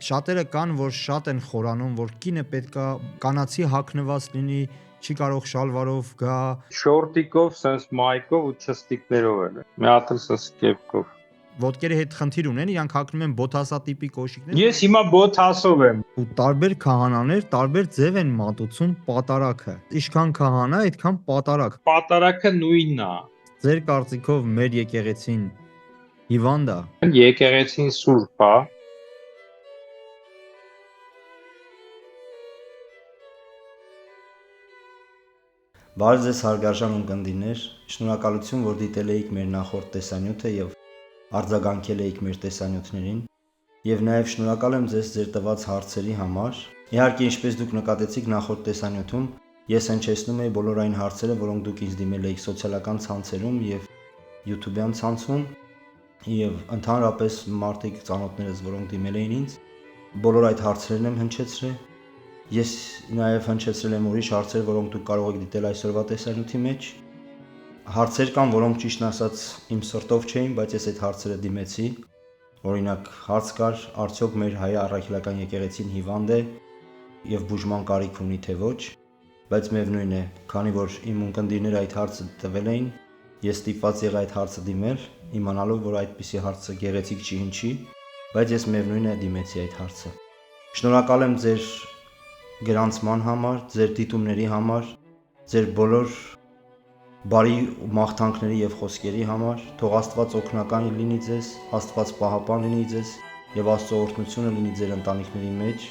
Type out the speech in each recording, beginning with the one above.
Շատերը կան, որ շատ են խորանում, որ կինը պետքա կանացի հագնված լինի, չի կարող շալվարով գա։ Շորտիկով, սենց մայկով ու չստիկներով էլ է։ Մի հատ էլ սենց կեպկով։ Ոտքերի հետ խնդիր ունեն, իրանք հագնում են բոթասատիպի կոշիկներ։ Ես հիմա բոթասով եմ։ Ու տարբեր քահանաներ տարբեր ձև են մատուցում պատարագը։ Ինչքան քահանա, այդքան պատարագ։ Պատարագը նույնն է։ Ձեր կարծիքով մեր եկեղեցին հիվանդ է։ Եկեղեցին սուրբ է։ Բարև ձեզ հարգարժան ունկնդիրներ, շնորհակալություն, որ դիտել եք մեր նախորդ տեսանյութը եւ արձագանքել եք մեր տեսանյութերին, եւ նաեւ շնորհակալ եմ ձեզ ձեր տված հարցերի համար։ Իհարկե, ինչպես դուք նկատեցիք նախորդ տեսանյութում, ես հնչեցնում եի բոլոր այն հարցերը, որոնք դուք ինձ դիմել եք սոցիալական ցանցերում եւ YouTube-յան ցանցում, եւ ընդհանրապես մարդիկ ծանոթներս, որոնք դիմել էին ինձ, բոլոր այդ հարցերն եմ հնչեցրել։ Ես նաև հնչեցրել եմ ուրիշ հարցեր, որոնք դուք կարող եք դիտել այսօրվա տեսանյութի մեջ։ Հարցեր կան, որոնք ճիշտն ասած իմ սրտով չէին, բայց ես այդ հարցերը դիմեցի։ Օրինակ, հարց կար, արդյոք մեր հայ առաքելական եկեղեցին հիվանդ է եւ բուժման կարիք ունի թե ոչ, բայց միևնույն է, քանի որ իմ ունկնդիրները այդ հարցը տվել էին, ես ստիպված եղա այդ հարցը դիմել, իմանալով, որ այդպիսի հարցը գեղեցիկ չի հնչի, բայց ես միևնույն է դիմեցի այդ հարցը։ Շնորհակալ եմ ձեր գրանցման համար, ձեր դիտումների համար, ձեր բոլոր բարի մաղթանքների եւ խոսքերի համար։ Թող Աստված օգնական լինի ձեզ, Աստված պահապան լինի ձեզ եւ Աստծո օրհնությունը լինի ձեր ընտանիքների մեջ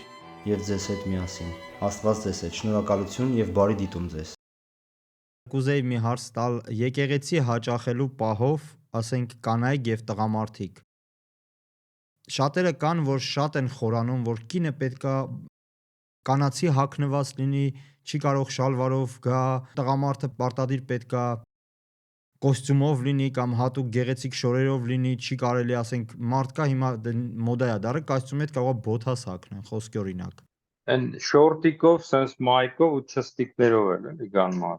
եւ ձեզ հետ միասին։ Աստված ձեզ հետ։ Շնորհակալություն եւ բարի դիտում ձեզ։ Կուզեի մի հարց տալ եկեղեցի հաճախելու պահով, ասենք կանայք եւ տղամարդիկ։ Շատերը կան, որ շատ են խորանում, որ կինը պետքա կանացի հագնված լինի, չի կարող շալվարով գա, տղամարդը պարտադիր պետքա կոստյումով լինի կամ հատուկ գեղեցիկ շորերով լինի, չի կարելի, ասենք, մարդկա հիմա մոդա է դարը, կոստյումի հետ կարող է բոթաս հագնեն, խոսքի օրինակ։ Այն շորտիկով, սենց մայկով ու չստիկներով էլ էլի գանմա։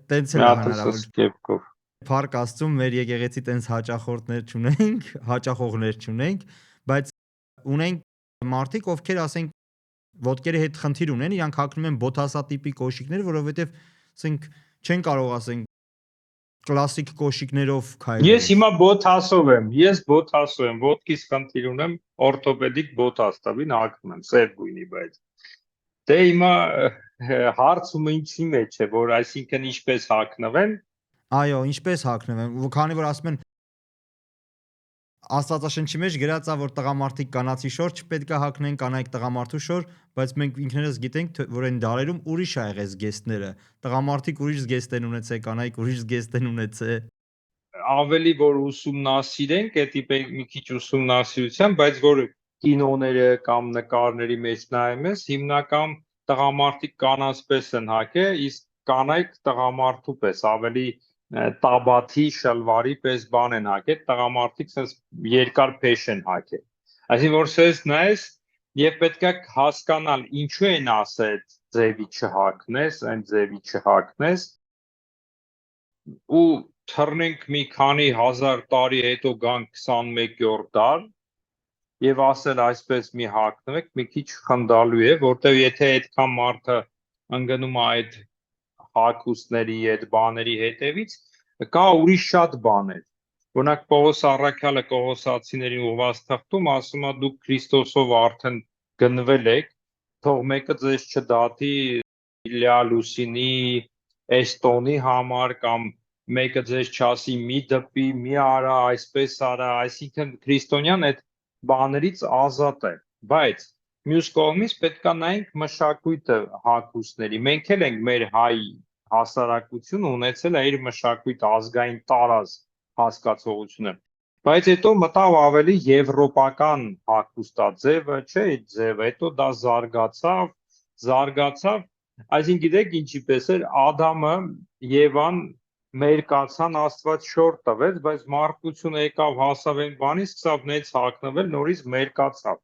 Տենց Մի էլ է հատ էլ հնարավոր։ սենց կեպկով։ Փառք Աստծուն, մեր եկեղեցի տենց հաճախորդներ չունենք, հաճախողներ չունենք, բայց ունենք մարդիկ, ովքեր ասենք ոտքերի հետ խնդիր ունեն, իրանք հագնում են բոթասատիպի կոշիկներ, որովհետև ասենք չեն կարող ասենք կլասիկ կոշիկներով քայլել։ Ես հիմա բոթասով եմ, ոտքիս խնդիր ունեմ, օրթոպեդիկ բոթաս տվին հագնում եմ, սև գույնի, բայց դե հիմա հարցումը ինչի մեջ է, որ այսինքն ինչպես հագնվեն։ Այո, ինչպես հագնվեն, քանի որ ասում են Աստվածաշնչի մեջ գրած է, որ տղամարդիկ կանացի շոր չպետք է հագնեն, կանայք տղամարդու շոր, բայց մենք ինքներս գիտենք, որ այն դարերում ուրիշ ա եղել զգեստները։ Տղամարդիկ ուրիշ զգեստ են ունեցել, կանայք ուրիշ զգեստ են ունեցել։ Ավելի որ ուսումնասիրենք, դա մի քիչ ուսումնասիրության, բայց որ կինոները կամ նկարների մեջ նայում ես, հիմնական տղամարդիկ կանանց պես են հագել, իսկ կանայք տղամարդու պես ավելի տաբաթի շլվարի պես բան են հագել, տղամարդիկ sense երկար փեշ են հագել։ Այսինքն որ սես նայես եւ պետքա հասկանալ ինչու են ասել ձևի չհագնես, այն ձևի չհագնես ու թռնենք մի քանի հազար տարի հետո գանք 21-րդ դար եւ ասել այսպես մի հագնվեք, մի քիչ խնդալու է, որտեւ եթե այդքան մարդը ընկնում է այդ հագուստների, այդ բաների հետևից, կա ուրիշ շատ բաներ։ Օրինակ Պողոս առաքյալը Կողոսացիներին ուղված թղթում ասում է դուք Քրիստոսով արդեն գնվել եք, թող մեկը ձեզ չդատի Իլյա Լուսինի, Էստոնի համար կամ մեկը ձեզ չասի մի դպի, մի արա, այսպես արա, այսինքն քրիստոնյան այդ բաներից ազատ է, բայց մյուս կողմից պետք է նայենք մշակույթը հագուստների։ Մենք էլ ենք մեր հայ հասարակություն ունեցել է իր մշակույթ ազգային տարած հասկացողությունը, բայց հետո մտավ ավելի եվրոպական հագուստաձևը, չէ, այդ ձևը, հետո դա զարգացավ, այսինքն գիտեք ինչի պես էր Ադամը Եվան մերկացան Աստված շոր տվեց, բայց մարդկությունը եկավ հասավ այն բանի, սկսավ նենց հագնվել, նորից մերկացավ,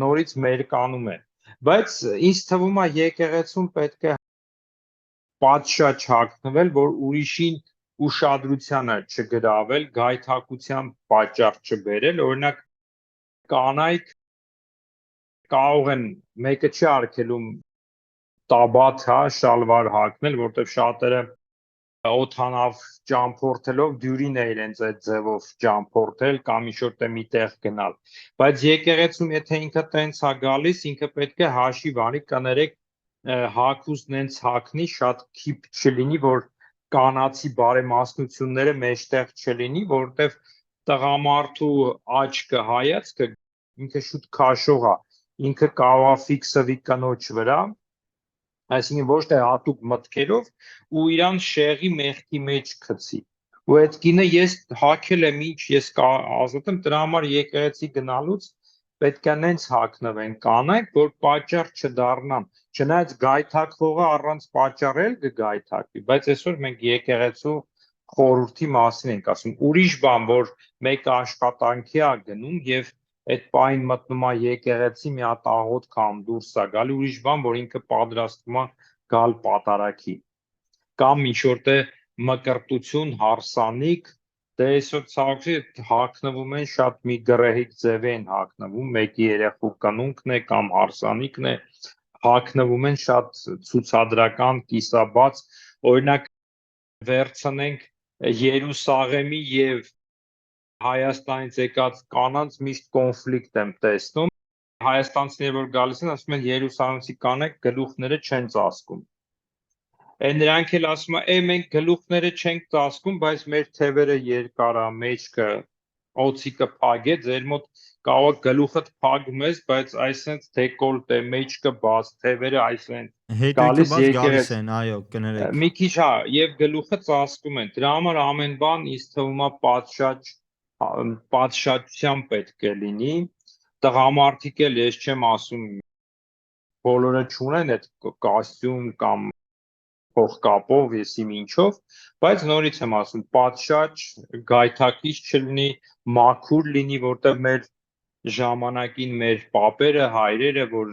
նորից մերկանում է, բայց ինձ թվում է եկեղեցում պետք է պատշաճ հագնվել, որ ուրիշին ուշադրությանը չգրավել, գայթակղության պատճառ չբերել, օրինակ կանայք կարող են մեկը չի արգելում տաբատ, հա, շալվար հագնել, որտեղ շատերը օդանավ ճամփորդելով դյուրին է իրենց այդ ձևով ճամփորդել կամ ինչ-որ մի տեղ գնալ։ Բայց եկեղեցում եթե ինքը տենց է գալիս, ինքը պետք է հաշիվ անի, կներեք հագուստն հենց հագնի, շատ քիփ չլինի, որ կանացի բարեմասնությունները մեջտեղ չլինի, որովհետև տղամարդու աչքը, հայացքը ինքը շուտ քաշող է, ինքը կարող է ֆիքսվի կնոջ վրա, այսինքն ոչ թե հատուկ մտքերով ու իրան շեղի մեղքի մեջ գցի։ Ու այդ կինը ես հագել եմ ինչ, ես ազատ եմ, դրա համար եկեղեցի գնալուց պետք է նենց հագնվեն կանայք, որ պատճառ չդառնան։ Չնայած գայթակվողը առանց պատճառ էլ կգայթակվի, բայց այսօր մենք եկեղեցու խորհրդի մասին ենք ասում։ Ուրիշ բան, որ մեկը աշխատանքի է գնում եւ այդ պայն մտնում է եկեղեցի մի հատ աղոտ կամ դուրս է գալի, ուրիշ բան, որ ինքը պատրաստվում է գալ պատարագի կամ ինչ-որտեղ մկրտություն, հարսանիք, դե այսօր ցավոքի հագնվում են շատ մի գրեհիկ ձև են հագնվում, մեկի երեխու կնունքն է կամ հարսանիքն է, հագնվում են շատ ցուցադրական, կիսաբաց, օրինակ վերցնենք Երուսաղեմի եւ Հայաստանից եկած կանանց միշտ կոնֆլիկտ եմ տեսնում։ Հայաստանցիները որ գալիս են, ասում են Երուսաղեմցի կանայք գլուխները չեն ծածկում։ Այն նրանք էլ ասում են, մենք գլուխները չենք ծածկում, բայց մեր թևերը երկար է, մեջքը օծիկը փակ է, ձեր մոտ կարող է գլուխդ փակում ես, բայց այսպես դեկոլտե, մեջքը բաց, թևերը այսպես Հետույքը բաց գալիս են, այո, կներեք։ մի քիչ հա, եւ գլուխը ծածկում են։ Դրա համար ամեն բան ինձ թվում է պատշաճությամբ պետք է լինի։ Տղամարդիկ էլ ես չեմ ասում բոլորը չունեն այդ կոստյում կամ փողկապով, եսիմ ինչով, բայց նորից եմ ասում, պատշաճ, գայթակիչ չլինի, մաքուր լինի, որտեղ մեր ժամանակին մեր պապերը, հայրերը, որ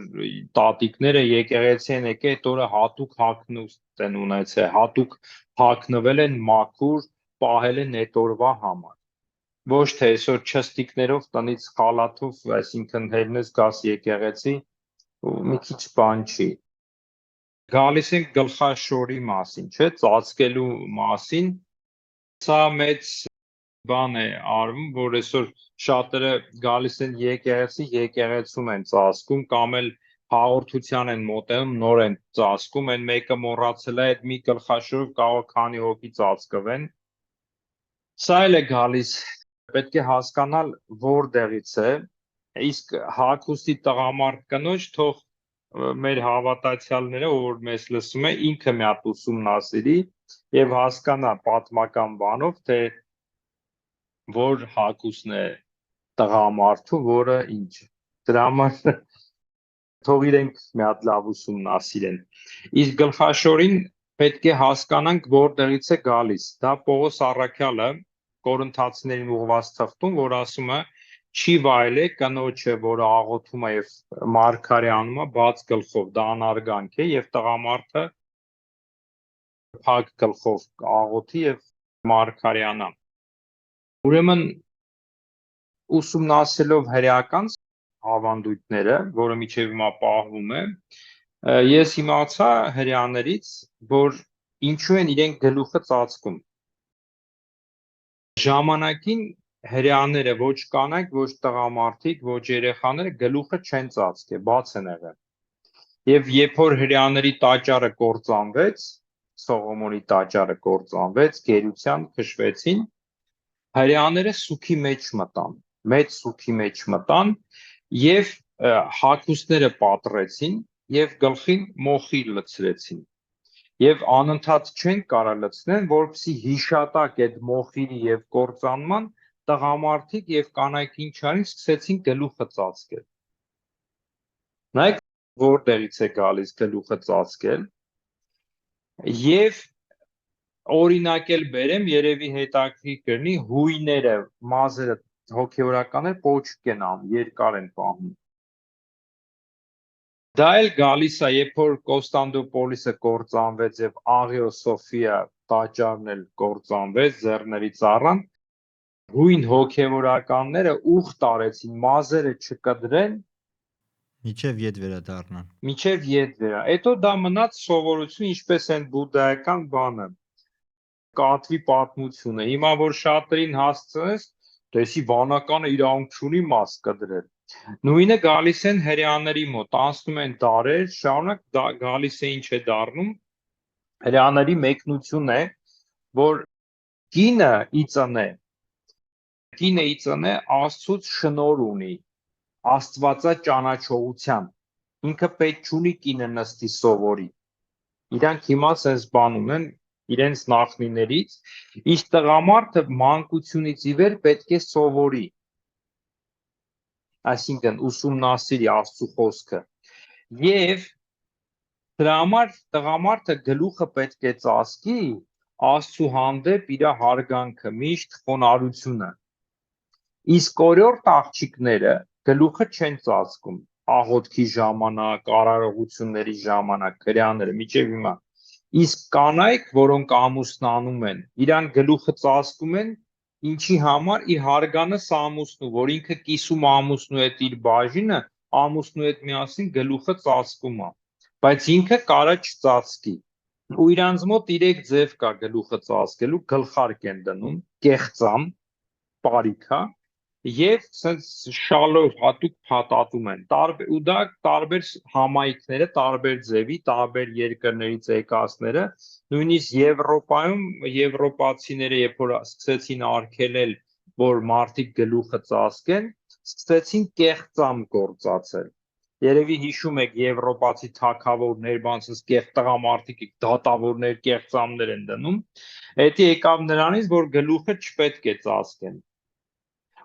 տատիկները եկեղեցի են եկել, այդ օրը հատուկ հագնուստ են ունեցել, հատուկ հագնվել են մաքուր, պահել են այդ օրվա համար։ Ոչ թե այսօր չստիկներով տնից խալաթով, այսինքն հելնես գաս եկեղեցի, մի քիչ բան չի։ Գալիս ենք գլխաշորի մասին, չէ, ծածկելու մասին։ Սա մեծ բան է արվում, որ այսօր շատերը գալիս են եկեղեցի, եկեղեցում են ծածկում կամ էլ հաղորդության են մոտենում, նոր են ծածկում, այն մեկը մոռացել է, այդ մի գլխաշորով կարող քանի հոգի ծածկվեն։ Սա էլ է գալիս, պետք է հասկանալ որտեղից է, իսկ հագուստի տղամարդ կնոջ թող մեր հավատացյալները, որ մեզ լսում է, ինքը մի հատ ուսումնասիրի եւ հասկանա պատմական բանով, թե որ հագուստն է տղամարդու, որը ինչ։ Դրա համար թող իրենք մի հատ լավ ուսումնասիրեն։ Իսկ գլխաշորին պետք է հասկանանք որտեղից է գալիս։ Դա Պողոս առաքյալը Կորինթացիներին ուղղված թղթում, որ ասում է չի վայելե կնոջը, որը աղոթում է եւ մարգարե անում է բաց գլխով, դա անարգանք է եւ տղամարդը փակ գլխով աղոթի եւ մարգարեանա։ Ուրեմն ուսումնասիրելով հրեական ավանդույթները, որը միջև հիմա պահվում է, ես իմացա հրեաներից, որ ինչու են իրենք գլուխը ծածկում։ Ժամանակին հրեաները ոչ կանայք, ոչ տղամարդիկ, ոչ երեխաները գլուխը չեն ծածկել, բաց են եղել։ Եվ երբ որ հրեաների տաճարը կործանվեց, Սողոմոնի տաճարը կործանվեց, գերության քշվեցին, հրեաները սուքի մեջ մտան, մեծ սուքի մեջ մտան եւ հագուստները պատռեցին եւ գլխին մոխիր լցրեցին։ Եվ անընդհատ չեն կարող լցնել, որպեսզի հիշատակ այդ մոխիրի եւ կործանման տղամարդիկ եւ կանայք ինչ արին, սկսեցին գլուխը ծածկել։ Նայեք որտեղից է գալիս գլուխը ծածկել։ Եվ օրինակ էլ բերեմ, երևի հետաքրքիր կլինի, հույները, մազերը, հոգեորականները պոչկ են անում, երկար են պահում։ Դա էլ գալիս է, երբ որ Կոստանդնուպոլիսը կործանվեց եւ Աղիո Սոֆիա տաճարն էլ կործանվեց, ձեռներից առան, հույն հոգեորականները ուխտ արեցին, մազերը չկտրեն Միջև ետ վերադառնան։ Միջև ետ վերա։ Հետո դա մնաց սովորություն, ինչպես են բուդդայական բանը, կատվի պատմությունը։ Հիմա որ շատերին հասցնես, տեսի վանականը իրավունք չունի մաս կդրել։ Նույնը գալիս են հрьяաների մոտ, անցնում են դարեր, շարունակ գալիս է ինչ է դառնում։ Հрьяաների մեկնություն է, որ կինը ի ծնե Աստծուց շնոր ունի, Աստվածա ճանաչողության։ Ինքը պետք չունի կինը նստի սովորի։ Իրանք հիմա sense բան ունեն իրենց նախնիներից, իսկ տղամարդը մանկությունից ի վեր պետք է սովորի, այսինքն ուսումնասիրի Աստծո խոսքը։ Եվ դրա համար տղամարդը գլուխը պետք է ծածկի Աստծո հանդեպ իր հարգանքը, միշտ խոնարհությունը։ Իսկ օրիորդ աղջիկները գլուխը չեն ծածկում աղոթքի ժամանակ, արարողությունների ժամանակ, հրյաները միջև հիմա։ Իսկ կանայք, որոնք ամուսնանում են, իրան գլուխը ծածկում են, ինչի համար իր հարգանս ամուսնու, որ ինքը կիսում ամուսնու հետ իր բաժինը, ամուսնու հետ միասին գլուխը ծածկում է, բայց ինքը կարա չծածկի։ Ու իրանց մոտ 3 ձև կա գլուխը ծածկելու, գլխարկ են դնում, կեղծամ, պարիքա, եւ sense շալով հատուկ փաթաթում են ու դա տարբեր համայնքները, տարբեր ձևի, տարբեր երկրներից եկածները, նույնիսկ Եվրոպայում եվրոպացիները երբ որ սկսեցին արգելել, որ մարդիկ գլուխը ծածկեն, սկսեցին կեղծամ գործածել։ Երևի հիշում եք եվրոպացի թագավորներ, բանսս տղամարդիկ դատավորներ կեղծամներ են դնում, դա եկավ նրանից, որ գլուխը չպետք է ծածկեն։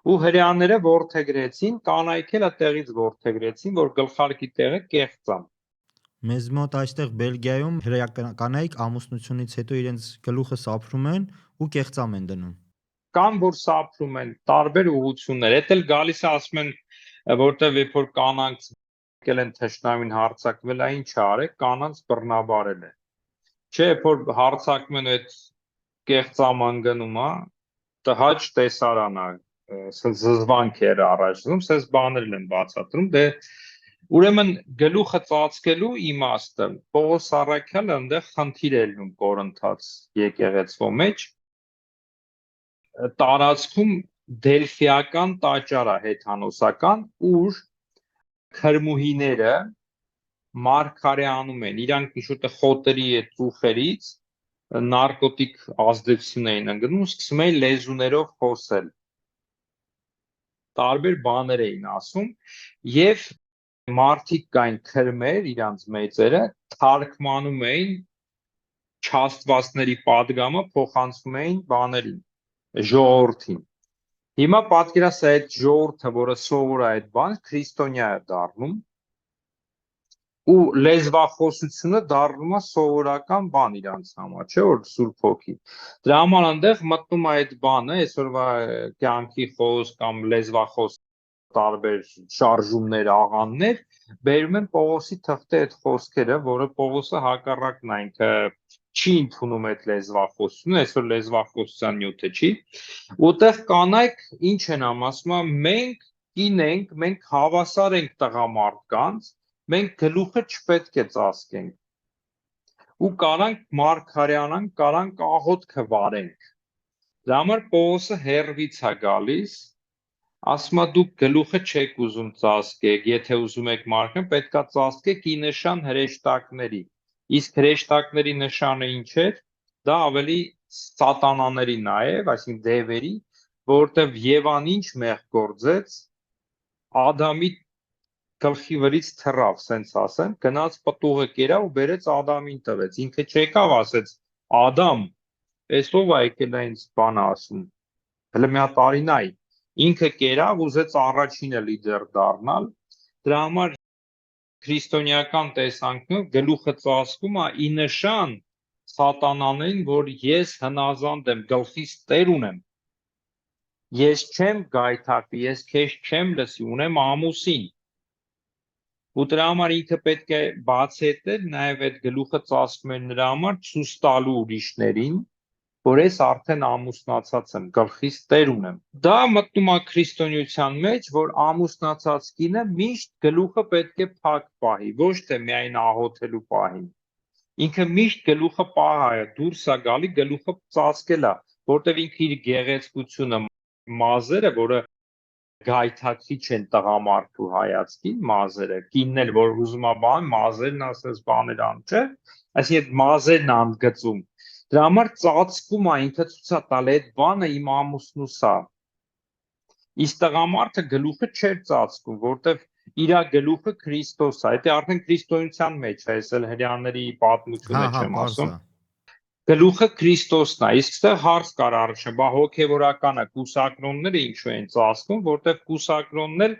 Ու հрьяաները ворթեգրեցին, կանայք էլ այդտեղից ворթեգրեցին, որ գլխարկի տեղը կեղծամ։ Մեզ մոտ այստեղ Բելգիայում հրեականայք ամուսնությունից հետո իրենց գլուխը սափրում են ու կեղծամ են դնում։ Կամ որ սափրում են տարբեր ուղություններ, դա էլ գալիս է ասում են, որտեվ երբ որ կանանց եկել են թշնամին հարձակվել, այն ինչ արեք, կանանց բռնաբարել է։ Չէ, երբ որ հարձակում են այդ կեղծամ անգնում է, տհաճ տեսարան է, զզվանք էր առաջանում, սենց բաներ են բացատրում, դե ուրեմն գլուխը ծածկելու իմաստը Պողոս Առաքյալը այնտեղ խնդիր է լինում Կորինթաց եկեղեցվո մեջ, տարածքում դելֆիական տաճար է հեթանոսական, ուր քրմուհիները մարգարեանում են, իրանք ինչ-որ խոտերի այդ ծուխերից նարկոտիկ ազդեցություն էին ընկնում, սկսում էին լեզուներով խոսել, տարբեր բաներ էին ասում, եւ մարդիկ կային քրմեր, իրանց մեծերը թարգմանում էին չաստվածների падգամը, փոխանցում էին բաներին, ժողովրդին։ Հիմա պատկերացրու այդ ժողովուրդը, որը սովոր է այդ բան, քրիստոնյա է դառնում, ու լեզվախոսությունը դառնում է սովորական բան իրանց համար, չէ՞ որ Սուրբ Հոգի։ Դրա համար այնտեղ մտնում է այդ բանը, այսօրվա կյանքի խոսք կամ լեզվախոս տարբեր շարժումներ, աղանդներ, բերում են Պողոսի թղթե այդ խոսքերը, որը Պողոսը հակառակն է, ինքը չի ընդունում այդ լեզվախոսությունը, այսօր լեզվախոսության նյութը չի։ Ուտեղ կանայք ինչ են ասում, մենք կին ենք, մենք հավասար ենք տղամարդկանց, մենք գլուխը չպետք է ծածկենք ու կարանք մարգարեանանք, կարանք աղոթքը վարենք։ Դրա համար Պողոսը հերվից է գալիս, ասում է դուք գլուխը չեք ուզում ծածկեք, եթե ուզում եք մարգարեն, պետքա ծածկեք ի նշան հրեշտակների։ Իսկ հրեշտակների նշանը ինչ էր։ Դա ավելի սատանաների նաև, այսինքն դևերի, որովհետև Եվան ինչ մեղք գործեց, Ադամի գլխի վրից թռավ, սենց ասեմ, գնաց պտուղը կերավ ու բերեց Ադամին տվեց։ Ինքը չեկավ ասեց. Ադամ, էս ով է եկել ինձ բան ասում։ Հələ մի հատ արինայ։ Ինքը կերավ, ուզեց առաջինը լիդեր դառնալ։ Դրա համար քրիստոնեական տեսանկյունով գլուխը ծածկում է ի նշան սատանաներին, որ ես հնազանդ եմ, գլխիս տեր ունեմ։ Ես չեմ գայթակղի, ես քեզ չեմ լսի, ունեմ ամուսին։ Ու դրա համար ինքը պետք է բացահայտել նաև այդ գլուխը ծածկում են նրա համար ցույց տալու ուրիշներին, որ ես արդեն ամուսնացած եմ, գլխիս տեր ունեմ։ Դա մտնում է քրիստոնեության մեջ, որ ամուսնացած կինը միշտ գլուխը պետք է փակ պահի, ոչ թե միայն աղոթելու պահին։ Ինքը միշտ գլուխը պահա է, դուրս է գալի, գլուխը ծածկել է, որտեղ ինքը իր գեղեցկությունը, մազերը, որը գայթակղիչ են տղամարդու հայացքին, մազերը, կինն էլ որ ուզում է բան, մազերն ասես բաներ ան, չէ՞։ Այսինքն մազերն անգծում։ Դրա համար ծածկում է, ինքը ցույց է տալի այդ բանը իմ ամուսնուս է։ Իսկ տղամարդը գլուխը չէր ծածկում, որտեվ իր գլուխը Քրիստոս է, դա արդեն քրիստոնեության մեջ է, այս էլ հрьяաների պատմությունը չեմ ասում։ Գլուխը Քրիստոսն է, իսկ այստեղ հարց կար առաջը, բա հոգևորականը կուսակրոնները ինչու են ծածկում, որտեղ կուսակրոններ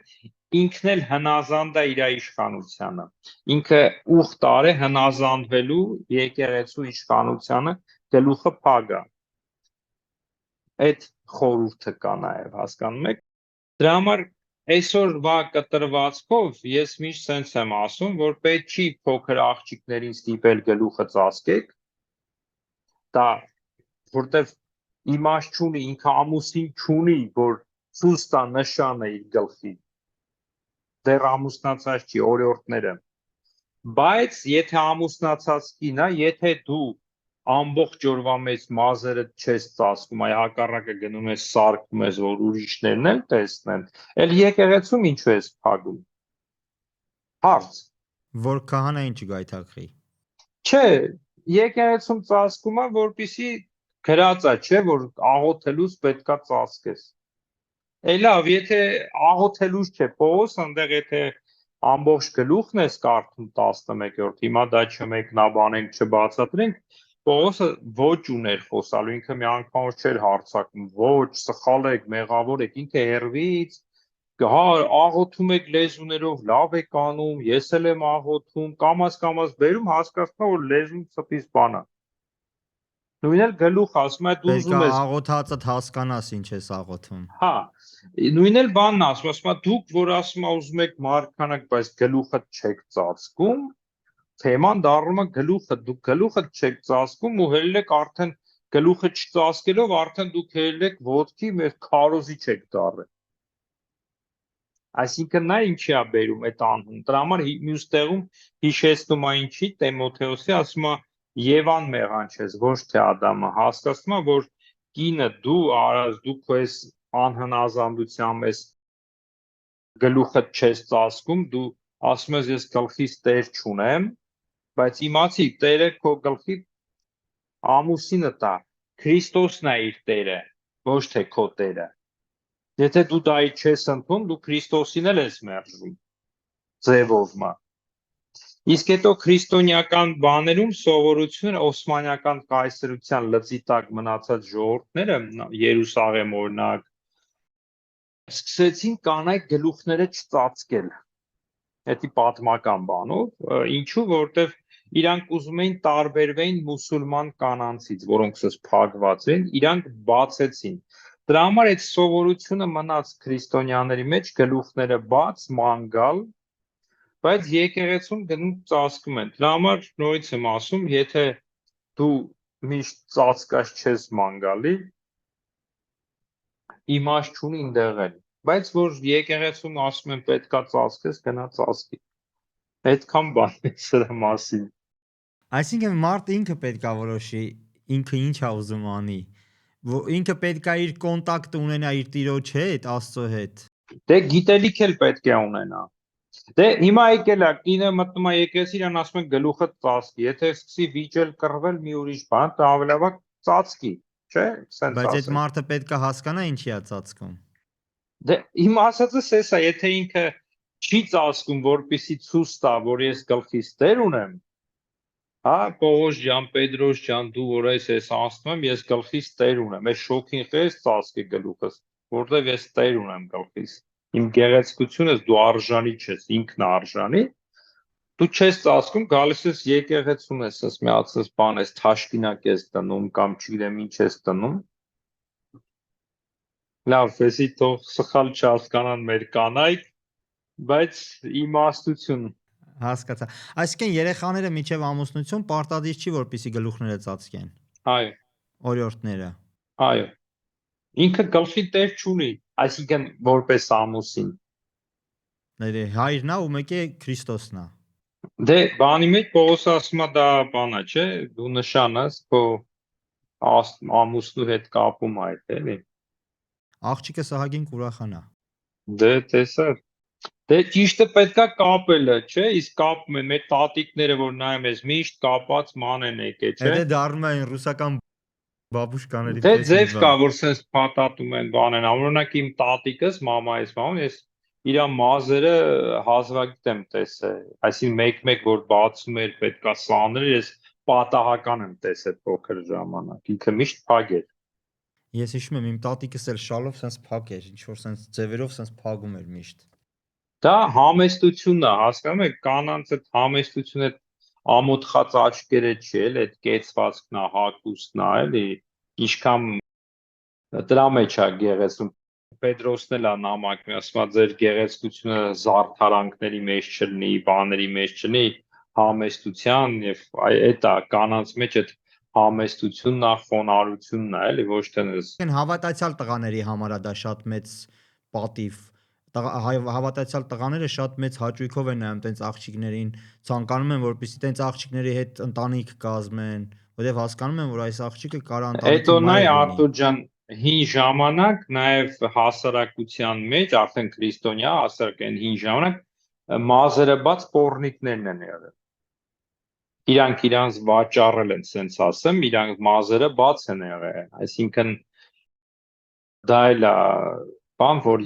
ինքն էլ հնազանդ է իր իշխանությանը։ Ինքը ուխտ արե հնազանդվելու եկեղեցու իշխանությանը, գլուխը փակ է։ Այդ խորհուրդը կա նաև, հասկանում եք։ Դրա համար այսօրվա կտրվածքով ես միշտ sense եմ ասում, որ պետք չի փոքր աղջիկներին ստիպել գլուխը ծածկեք, դա որտեվ իմաստ չունի, ինքը ամուսին չունի, որ ցույց տա նշանը իր գլխի, դեռ ամուսնացած չի, օրիորդները, բայց եթե ամուսնացած կին է, եթե դու ամբողջ օրվա մեջ մազերը չես ծածկում, այ հակառակը գնում ես սարքում ես, որ ուրիշներն էլ տեսնեն, էլ եկեղեցում ինչու ես փակում։ Հարց։ Որ քահանային չգայթակղի։ Չէ, եկեղեցում ծածկում է, որպեսզի գրած է, չէ, որ աղոթելուց պետքա ծածկես։ Լավ, եթե աղոթելուց չէ, Պողոս այնտեղ եթե ամբողջ գլուխն ես կարդում 11-րդ, հիմա դա չմեկնաբանենք, չբացատրենք, Պողոսը ոչ ուներ խոսալու, ինքը մի անգամ չէր հարցակում, ոչ, սխալ եք, մեղավոր եք, ինքը հերվից, հա, աղոթում եք լեզուներով, լավ եք անում, ես էլ եմ աղոթում, կամաց բերում հասկացնում, որ լեզուն ծպից բան է։ Նույն էլ գլուխ ասում է դու ուզում ես աղոթածդ հասկանաս ինչ ես աղոթում։ Հա, նույն էլ բանն ասում է դուք որ ասում է ուզում եք մարքանակ, բայց գլուխը չեք ծածկում, թեման դառնում է գլուխը, դուք գլուխը չեք ծածկում ու հելել եք արդեն գլուխը չծածկելով արդեն դուք հելել եք ոտքի մեր քարոզի չեք դառել։ Այսինքն նա ինչի է բերում այդ անհուն։ Դրա համար մյուս տեղում հիշեցնում է ինչի Տիմոթեոսի ասում է Եվան մեղանչես, ոչ թե Ադամը, հասկացնում է, որ կինը դու արած դու քո ես անհնազանդությամբ ես գլուխը չես ծածկում, դու ասում ես ես գլխիս տեր չունեմ, բայց իմացի տերը քո գլխի ամուսինը տա, Քրիստոսն է իր տերը, ոչ թե քո տերը։ Եթե դու դա չես ընդունում, դու Քրիստոսին էլ ես մերժում, ձևով մա։ Իսկ հետո քրիստոնեական բաներում սովորությունը Օսմանական կայսրության լծի տակ մնացած ժողովուրդները, Երուսաղեմ օրինակ, սկսեցին կանայք գլուխները չծածկել։ Դա պատմական բանով, ինչու, որտեվ իրանք ուզում էին տարբերվեին մուսուլման կանանցից, որոնք սս փակված են, իրանք բացեցին։ Դրա համար այդ սովորությունը մնաց քրիստոնյաների մեջ գլուխները բաց, մանգալ, բայց եկեղեցում գնում ծածկում են։ Դրա համար նորից եմ ասում, եթե դու միշտ ծածկած չես մանգալի, իմաստ չունի այնտեղ էլ։ Բայց որ եկեղեցում ասում են պետքա ծածկես, գնա ծածկի։ Այդքան բան է սրա մասին։ Այսինքն մարդը ինքը պետքա որոշի, ինքը ինչ է ուզում անի։ Ինքը պետքա իր կոնտակտը ունենա իր Տիրոջ հետ, Աստծո հետ։ Դե գիտելիք էլ պետք է ունենա։ Դե հիմա եկել է, կինը մտնում է եկեղեցի, իրան ասում են գլուխը ծածկի, եթե սկսի վիճել կռվել մի ուրիշ բան, դա ավելավա ծածկի, չէ՞, սենց Բայց այդ ասենք։ մարդը պետքա հասկանա ինչի է ծածկում։ Դե իմ ասածս էս է, եթե ինքը չի ծածկում, որպեսի ցույց տա, որ ես գլխիս տեր ունեմ, հա, Պողոս ջան, Պետրոս ջան, դու որ ես ասում եմ, ես գլխիս տեր ունեմ, այս շոքին խես ծածկի գլուխս, որտեվ ես տեր ունեմ գլխիս։ Իմ գեղեցկությունս դու արժանի չես, ինքն արժանի, դու չես ծածկում, գալիս ես եկեղեցում ես, միացած բան ես, թաշկինակ ես տնում կամ չգիտեմ ինչ ես տնում։ Լավ, էսի թող սխալ չհասկանան մեր կանայք, բայց իմաստություն։ Հասկացա։ Այսինքն երեխաները միջև ամուսնություն պարտադիր չի որպեսի գլուխները ծածկեն։ Այո։ օրիորդները։ Այո։ Ինքը գլխի տեր չունի, այսինքն որպես ամուսին։ Հայրն է ու մեկը Քրիստոսն է։ Դե բանի մեջ Պողոս ասում է դա բանա, չէ, դու նշան ես, քո ամուսնու հետ կապում այդ էլի։ Աղջիկը Սահակին կուրախանա։ Դե տեսա։ Դե ճիշտը պետքա կապելը, չէ, իսկ կապում են մեր տատիկները, որ նայում ես, միշտ կապած ման են եկե, չէ։ Եթե դառնում են ռուսական բաբուշկաների Դե պես մի ձև կա, բան։ որ sense փաթաթում են բան են, օրինակ իմ տատիկս, մամայիս մաման, ես իր մազերը հազվագիտ եմ տեսել, այսինքն մեկ-մեկ որ բացում էր պետքա սաներ, ես պատահական եմ տեսել փոքր ժամանակ, ինքը միշտ փակ էր։ Ես հիշում եմ իմ տատիկս էլ շալով sense փակ էր, ինչ որ sense ձևերով sense փագում էր միշտ։ Դա համեստությունն է, հասկանում եք, կանանց այդ համեստությունը ամոթխած աչքերը չի, էլ այդ կեցվածքն է, հագուստն է, էլի, ինչքան դրա մեջ է գեղեցում։ Պետրոսն էլ է նամակում, ասում է ձեր գեղեցկությունը զարդարանքների մեջ չլինի, բաների մեջ չլինի, համեստության եւ այդ է կանանց մեջ այդ համեստությունն է, խոնարհությունն է, էլի, ոչ թե նես։ Այն հավատացյալ տղաների համար է դա շատ մեծ պատիվ։ Հավատացյալ տղաները շատ մեծ հաճույքով են նայում տենց աղջիկներին, ցանկանում են որպեսզի տենց աղջիկների հետ ընտանիք կազմեն, որովհետև հասկանում են, որ այս աղջիկը կարա ընտանիքի Հետո նայ մայր լինի։ Արտուր ջան, հին ժամանակ նաև հասարակության մեջ, արդեն քրիստոնյա հասարակային հին ժամանակ մազերը բաց պոռնիկներն են եղել։ Իրանք իրանց վաճառել են, սենց ասեմ, իրանք մազերը բաց են եղել, այսինքն դա էլ է բան, որ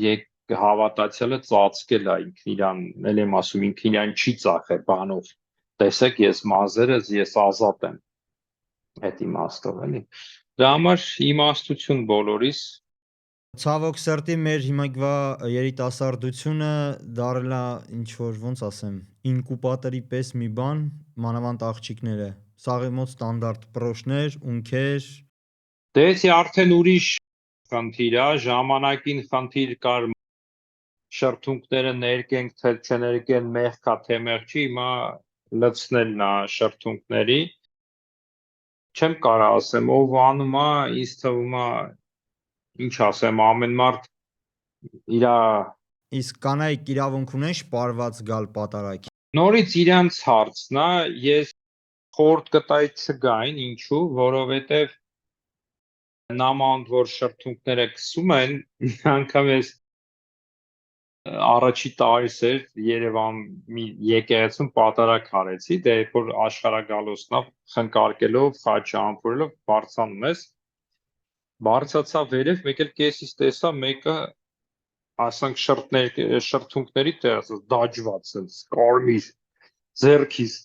հավատացյալը ծածկել է ինքն իրան, ել եմ ասում, ինքն իրան չի ծախել բանով։ Տեսեք, ես մազերս, ես ազատ եմ այդ իմաստով, էլի։ Դրա համար իմաստություն բոլորիս։ Ցավոք սրտի մեր հիմիկվա երիտասարդությունը դարել է ինչ որ ոնց ասեմ, ինկուբատորի պես մի բան, մանավանդ աղջիկները։ Սաղի մոտ ստանդարտ պրոշներ, ունքեր, Դե էսի արդեն ուրիշ խնդիր է, ժամանակին խնդիր կար շրթունքները ներկենք, թե չներկեն, մեղքա թե մեղք չի, հիմա լցնելն է շրթունքների։ Չեմ կարող ասեմ, ով անում է, ինձ թվում է, ինչ ասեմ, ամեն մարդ իրա իսկ կանայք իրավունք ունեն շպարված գալ պատարագի։ նորից իրանց հարցն է, ես խորտ կտայի չգային, ինչու, որովհետև նամանդ որ շրթունքները քսում են, անգամ ես առաջի տարիս էր Երևան մի եկեղեցում պատարագ արեցի, դե երբ որ աշխարհագալոցն խնկարկելով, խաչը ամփորելով բարձանում ես, բարձացա վերև, մեկ էլ կեսից տեսա մեկը ասենք շրթունքների տեղը դաջված, կարմիր ձեռքից։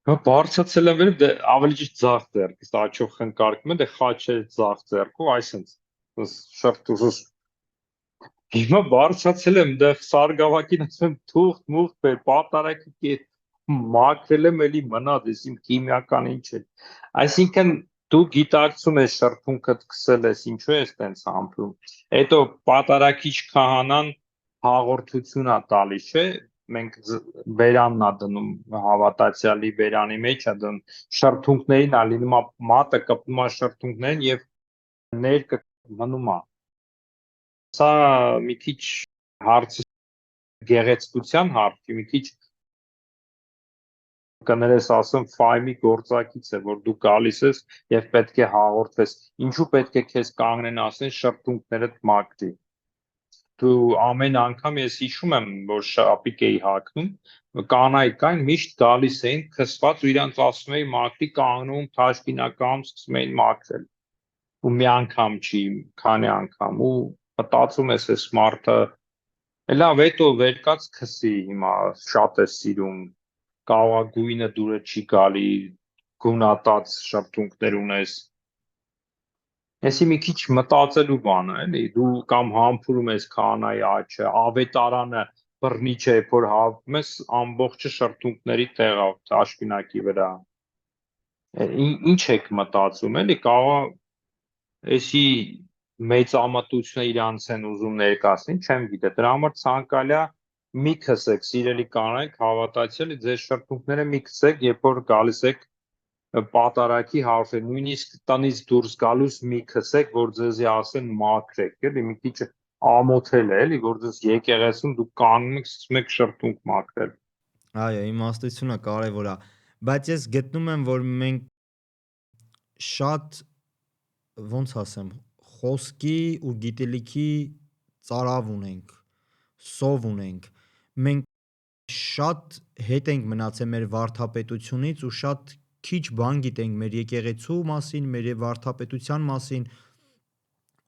Հա բարձացել եմ վերև, դե ավելի ճիշտ ձախ ձեռքից, աչով խնկարկում եմ, դե խաչը ձախ ձեռքով, այսինքն շրթուս Հիմա բարձացել եմ դեղ սարգավակին, ասում եմ թուղթ մուղթ բեր, պատարակի մաքրել եմ էլի մնաց, ես իմ քիմիական ինչ է։ Այսինքն դու գիտակցում ես շրթունքդ քսել ես, ինչու ես տենց ամփում։ Հետո պատարակիչ քահանան հաղորդություն է տալիս, չէ՞։ Մենք բերանն է դնում հավատացյալի բերանի մեջ է դնում շրթունքներին է լինում մատը կպնում է շրթունքներին եւ ներկը մնում է Սա մի քիչ հարցը գեղեցկության հարցի, մի քիչ կներես ասում ֆայմի գործակից է, որ դու գալիս ես եւ պետք է հաղորդես։ Ինչու պետք է քեզ կանգնեն ասեն շրթունքներդ մաքրի։ Դու ամեն անգամ ես հիշում եմ, որ շապիկ էի հագնում, կանայք կային միշտ գալիս էին քսված ու իրանց ասում էի մաքրի կանգնում, թաշկինականում սկսում էին մաքրել։ Ու մի անգամ չի, քանի անգամ ու մտածում ես այս մարդը լավ հետո վերկաց քսի հիմա շատ է սիրում կաղագույնը դուրը չի գալի գունատած շրթունքներ ունես Էսի մի քիչ մտածելու բան է էլի դու կամ համբուրում ես քահանայի աչը ավետարանը բռնի չէ որ հավում ես ամբողջը շրթունքների տեղավ թաշկինակի վրա ինչ եք մտածում էլի կարող էսի մեծամտությունը իրանց են ուզում ներկայացնել, չեմ գիտե, դրա համար ցանկալի է մի քսեք, սիրելի կանայք, հավատացյալի ձեր շրթունքները մի քսեք, երբ որ գալիս եք պատարակի հարց է, նույնիսկ տնից դուրս գալուց մի քսեք, որ ձեզի ասեն մաքրեք, էլի մի քիչ ամոթել է, էլի, որ ձեզ եկեղեցում դուք կանում եք, սկսում եք շրթունք մաքրել։ Այո, իմաստությունը կարևոր է, բայց ես գտնում եմ, որ մենք շատ ոնց ասեմ, խոսքի ու գիտելիքի ծարավ ունենք, սով ունենք։ Մենք շատ հետ ենք մնացել մեր վարդապետությունից ու շատ քիչ բան գիտենք մեր եկեղեցու մասին, մեր վարդապետության մասին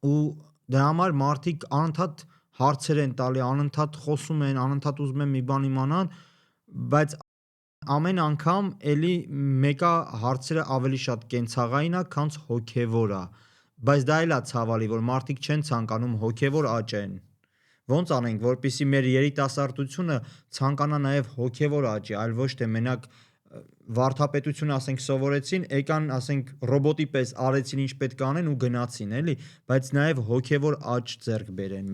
ու դրա համար մարդիկ անընդհատ հարցեր են տալի, անընդհատ խոսում են, անընդհատ ուզում են մի բան իմանան, բայց ամեն անգամ էլի մեկը հարցերը ավելի շատ կենցաղային է, քան հոգևոր է։ Բայց դա էլ է ցավալի, որ մարդիկ չեն ցանկանում հոգևոր աճեն։ Ոնց անենք, որպեսզի մեր երիտասարդությունը ցանկանա նաև հոգևոր աճի, այլ ոչ թե մենակ վարդապետություն ասենք սովորեցին, եկան ասենք ռոբոտի պես արեցին ինչ պետք է անեն ու գնացին, էլի, բայց նաև հոգևոր աճ ձեռք բերեն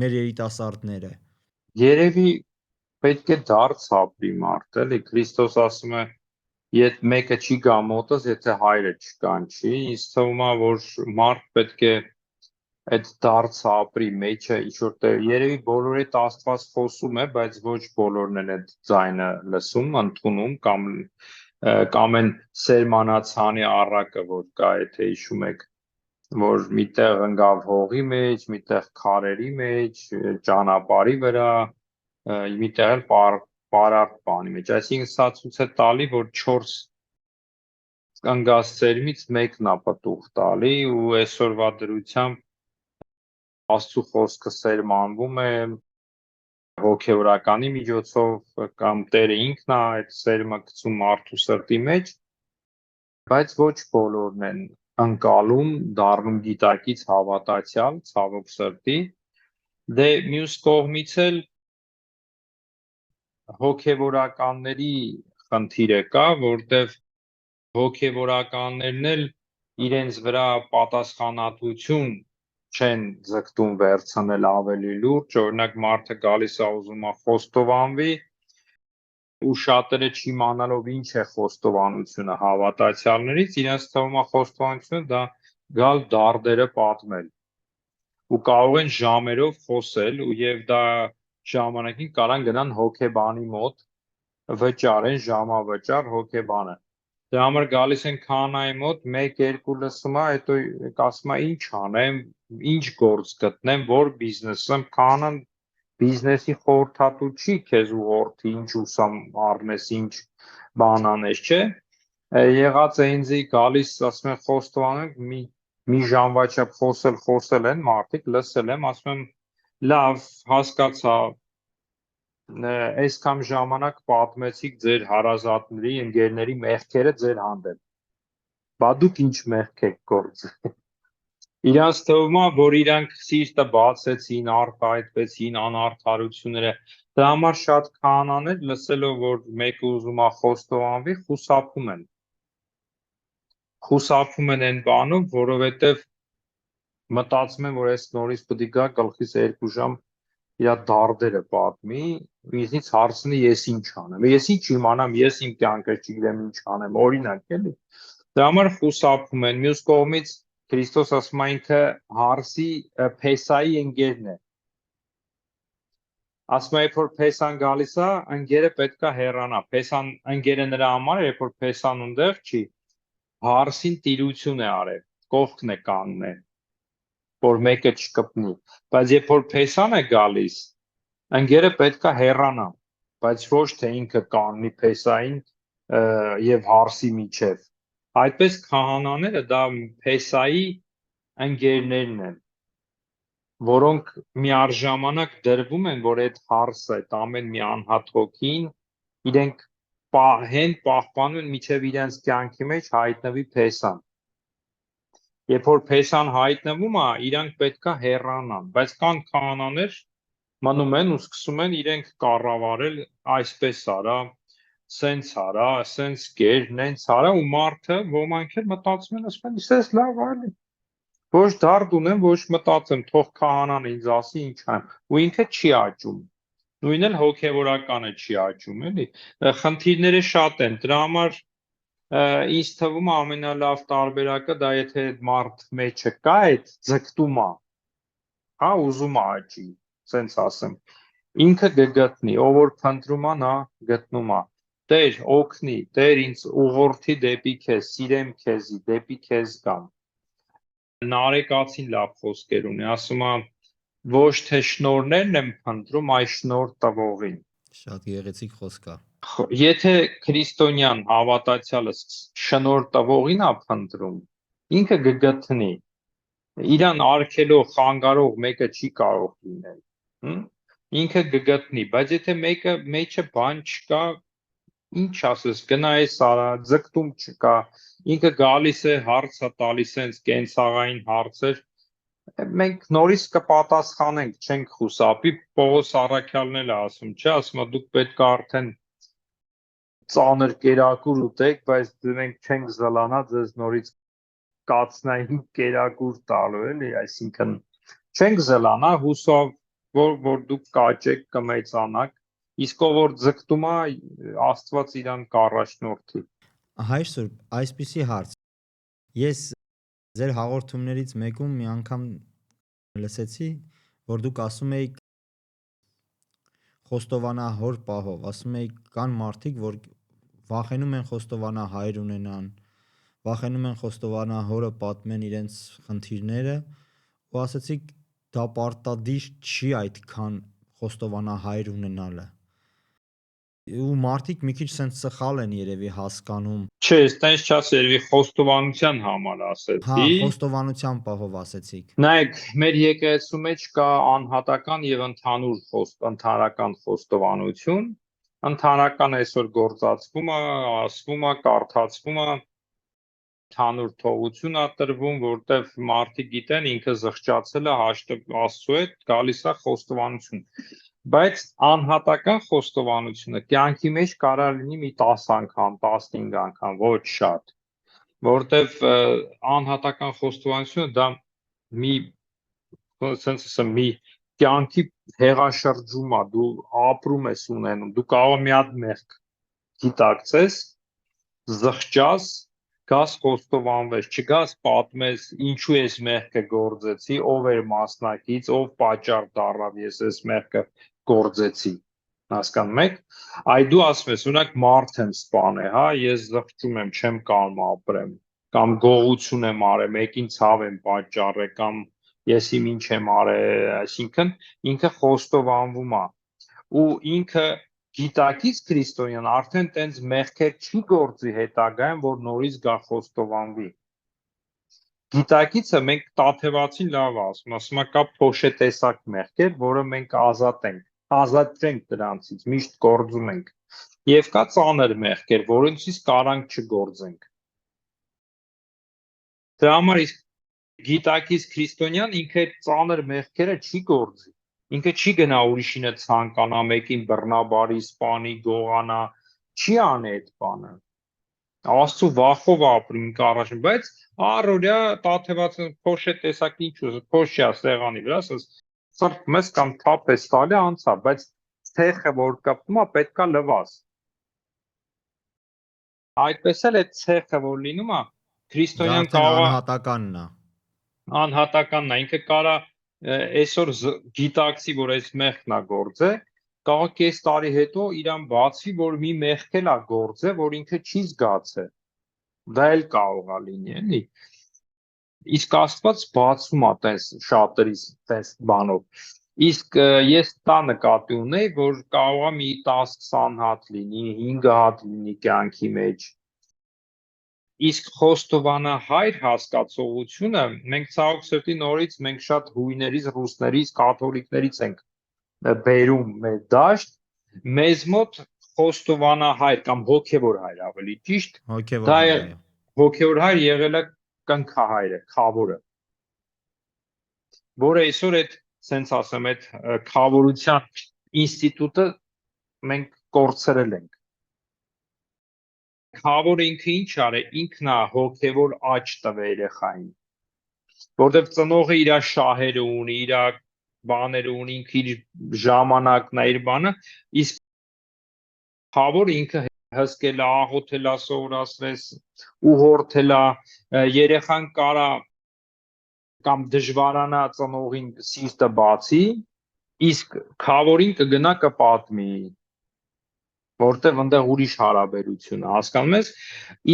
մեր երիտասարդները։ Երևի պետք է դարձ ապրի մարդ, էլի, Քրիստոս ասում է, եթե մեկը չի գա մոտս, եթե հայրը չկանչի, ինձ թվում է, որ մարդ պետք է այդ դարձը ապրի մեջը ինչ-որ տեղ, երևի բոլորի հետ Աստված խոսում է, բայց ոչ բոլորն են այդ ձայնը լսում, ընդունում կամ են սերմանացանի առակը, որ կա, եթե հիշում եք, որ միտեղ ընկավ հողի մեջ, միտեղ քարերի մեջ, ճանապարհի վրա, միտեղ էլ պարարտ բանի մեջ, այսինքն սա ցույց է տալի, որ 4 ընկած ծերմից մեկն է պտուղ տալի ու այսօրվա դրությամբ Աստծո խոսքը սերմանվում է հոգևորականի միջոցով կամ Տերը ինքն է այդ սերմը գցում մարդու սրտի մեջ, բայց ոչ բոլորն են ընկալում, դառնում գիտակից հավատացյալ, ցավոք սրտի, դե մյուս կողմից էլ հոգևորականների խնդիրը կա, որտեղ հոգևորականներն էլ իրենց վրա պատասխանատվություն չեն ձգտում վերցնել ավելի լուրջ, օրինակ մարդը գալիս է ուզում է խոստովանվի ու շատերը չիմանալով ինչ է խոստովանությունը հավատացյալներից, իրենց թվում է խոստովանությունը դա գալ դարդերը պատմել ու կարող են ժամերով խոսել ու եւ դա ժամանակին կարան գնան հոգեբանի մոտ վճարեն ժամավճար հոգեբանը դրա համար գալիս են քահանայի մոտ 1-2 լսում է, հետո ասում է ինչ անեմ, ինչ գործ գտնեմ, որ բիզնեսում քահանան բիզնեսի խորհրդատու չի քեզ ուղղորդի, ինչ ուսամ առնես, ինչ բան անես, չէ։ Եղած է ինձ գալիս, ասում են խոստովանենք մի ժամվա չափ խոսել են մարդիկ, լսել եմ, ասում եմ լավ, հասկացա այսքան ժամանակ պատմեցիք ձեր հարազատների, ընկերների մեղքերը ձեր հանդեպ։ Բա դուք ինչ մեղք եք գործել։ Իրանց թվում է, որ իրանք սիրտը բացեցին, արտահայտվեցին անարդարությունները։ Դրա համար շատ քահանաներ լսելով, որ մեկը ուզում է խոստովանվի, խուսափում են այն բանով, որովհետև մտածում են, որ այս նորից պետք է գա գլխիս 2 ժամ իր դարդերը պատմի, ինձնից հարցնի ես ինչ անեմ, ես ինչ իմանամ, ես իմ կյանքը չգիտեմ ինչ անեմ, օրինակ էլի։ Դրա համար խուսափում են, մյուս կողմից Քրիստոս ասում է ինքը հարսի Փեսայի ընկերն է։ Ասում է, երբ որ Փեսան գալիս է, ընկերը պետք է հեռանա։ Փեսան ընկերը նրա համար, երբ որ Փեսան ունդեղ չի, հարսին տիրություն է արել, կողքն է կանգնել, որ մեկը չկպնի։ Բայց երբ որ Փեսան է գալիս, ընկերը պետք է հեռանա, բայց ոչ թե ինքը կանգնի Փեսային եւ հարսի միջև։ Այդպես քահանաները դա Փեսայի ընկերներն են, որոնք միառժամանակ դրվում են, որ այդ հարսը, այդ ամեն մի անհատ հոգին իրենք պահպանում են միջև իրենց կյանքի մեջ հայտնվի Փեսան։ Երբ որ Փեսան հայտնվում է, իրանք պետք է հեռանան, բայց կան քահանաներ մնում են ու սկսում են իրենք կառավարել այսպես արա, սենց արա, սենց կեր, նենց արա ու մարդը ոմանք էլ մտածում են, ասում են, իսես լավ այլի։ Ոչ դարդ ունեմ, ոչ մտածեմ, թող քահանան ինձ ասի ինչ անեմ, ու ինքը չի աճում։ Նույնն էլ հոգևորականը չի աճում, էլի։ Խնդիրները շատ են, դրա համար Ինձ թվում է ամենալավ տարբերակը դա եթե այդ մարդ մեջը կա, այդ ձգտում է, հա, ուզում է աճի, սենց ասեմ։ Ինքը կգտնի, ով որ փնտրում է, նա գտնում է։ Տեր օգնի, Տեր ինձ ուղղորդի դեպի քեզ, սիրեմ քեզի, դեպի քեզ գամ։ Նարեկացին լավ խոսքեր ունի, ասում է ոչ թե շնորներն եմ փնտրում, այլ շնոր տվողին։ Շատ գեղեցիկ խոսք է։ Եթե քրիստոնյան հավատացյալը շնոր տվողին է փնտրում, ինքը կգտնի։ Իրան արգելող, խանգարող մեկը չի կարող լինել։ Ինքը կգտնի, բայց եթե մեկը մեջը բան չկա, ինչ ասես, գնա էս արա, ձգտում չկա, ինքը գալիս է հարցը տալիս է կենցաղային հարցեր, մենք նորից կպատասխանենք, չենք խուսափի, Պողոս Առաքյալն էլ է ասում, չէ, ասում է դուք պետք է արդեն ծանր կերակուր ուտեք, բայց մենք չենք զլանա ձեզ նորից կացնային կերակուր տալու, էլի, այսինքն չենք զլանա, հուսով որ դուք կաճեք, կմեծանաք, իսկ ով որ ձգտում է, Աստված իրան կառաջնորդի։ Հայր Սուրբ, այսպիսի հարց։ Ես ձեր հաղորդումներից մեկում մի անգամ լսեցի, որ դուք ասում եք խոստովանահոր պահով, ասում եք կան մարդիկ, որ վախենում են խոստովանահայր ունենան, վախենում են խոստովանահորը պատմեն իրենց խնդիրները, ու ասացիք դա պարտադիր չի այդքան խոստովանահայր ունենալը։ Ու մարդիկ մի քիչ սենց սխալ են երևի հասկանում։ Չէ, այտենց չասել, խոստովանության համար Հա, ասեցի։ խոստովանության պահով ասեցիք։ Նայեք, մեր եկեղեցու մեջ կա անհատական եւ ընդհանրական խոստովանություն։ Ընդհանրական այսօր գործածվում է, ասվում է, կարդացվում է, ընդհանուր թողություն է տրվում, որտեղ մարդիկ գիտեն ինքը զղջացել է Աստծո հետ, գալիս է խոստովանություն։ Բայց անհատական խոստովանությունը կյանքի մեջ կարող լինի մի 10 անգամ, 15 անգամ, ոչ շատ, որտեղ անհատական խոստովանությունը դա մի կյանքի հեղաշրջում է, դու ապրում ես ունենում, դու կարող մի հատ մեղք գիտակցես, զղջաս, գաս խոստովանվես, չգաս պատմես ինչու ես մեղքը գործեցի, ով էր մասնակից, ով պատճառ դառավ ես այս մեղքը գործեցի, հասկանում եք, այ դու ասում ես, օրինակ մարդ եմ սպանել, հա, ես զղջում եմ, չեմ կարող ապրեմ, կամ գողություն եմ արել, մեկին ցավ եմ պատճառել, կամ ես իմ ինչ եմ արել, այսինքն ինքը խոստովանվում է, ու ինքը գիտակից քրիստոնյան արդեն տենց մեղքեր չի գործի հետագայում, որ նորից գա խոստովանվի։ Գիտակիցը մենք տաթևացին լավ ասում է կա փոշետեսակ մեղքեր, որը մենք ազատ չենք դրանցից, միշտ գործում ենք։ Եվ կա ծանր մեղքեր, որոնցից կարանք չգործենք։ Դրա համար իսկ գիտակից քրիստոնյան ինքը ծանր մեղքերը չի գործի։ Ինքը չի գնա ուրիշինը ցանկանա, մեկին բռնաբարի, սպանի, գողանա, չի անի այդ բանը։ Աստծո վախով ապրում ինքը առաջին, բայց առօրյա տաթևացන փոշե տեսակ ինչ ուզը, փոշյա սեղանի վրա, ասես սրբում ես կամ թափ ես տալի անցա, բայց ցեխը որ կապվում է, պետքա լվաս։ Այդպես էլ այդ ցեխը որ լինում է, քրիստոնյան կարող է անհատականն է։ Անհատականն է, ինքը կարա այսօր գիտակցի, որ այս մեղքն է գործը, կարող կես տարի հետո իրան բացվի, որ մի մեղք էլ է գործը, որ ինքը չի զգացել։ Դա էլ կարող է լինի, էլի։ Իսկ Աստված բացում է տես շատերից տես բանով։ Իսկ ես դա նկատի ունեի, որ կարող է մի 10-20 հատ լինի, 5 հատ լինի կյանքի մեջ։ Իսկ խոստովանահայր հասկացողությունը մենք ցավոք սրտի նորից մենք շատ հույներից, ռուսներից, կաթոլիկներից ենք բերում մեր դաշտ, մեզ մոտ խոստովանահայր կամ հոգևոր հայր ավելի ճիշտ, Հոգևոր դա հայր։ հոգևոր հայր եղել է կնքահայրը, քավորը, որը այսօր այդ սենց ասեմ, այդ քավորության ինստիտուտը մենք կորցրել ենք։ Քավորը ինքը ինչ արե, ինքն է հոգևոր աճ տվե երեխային, որտեղ ծնողը իր շահերը ունի, իր բաները ունի, ինքը իր ժամանակն է, իր բանը, իսկ քավորը ինքը հսկելա, աղոթելա, սովորացրես, ուղղորդելա, երեխան կարա կամ դժվարանա ծնողին սիրտը բացի, իսկ քավորին կգնա կպատմի, որտեղ այնտեղ ուրիշ հարաբերություն է, հասկանում ես,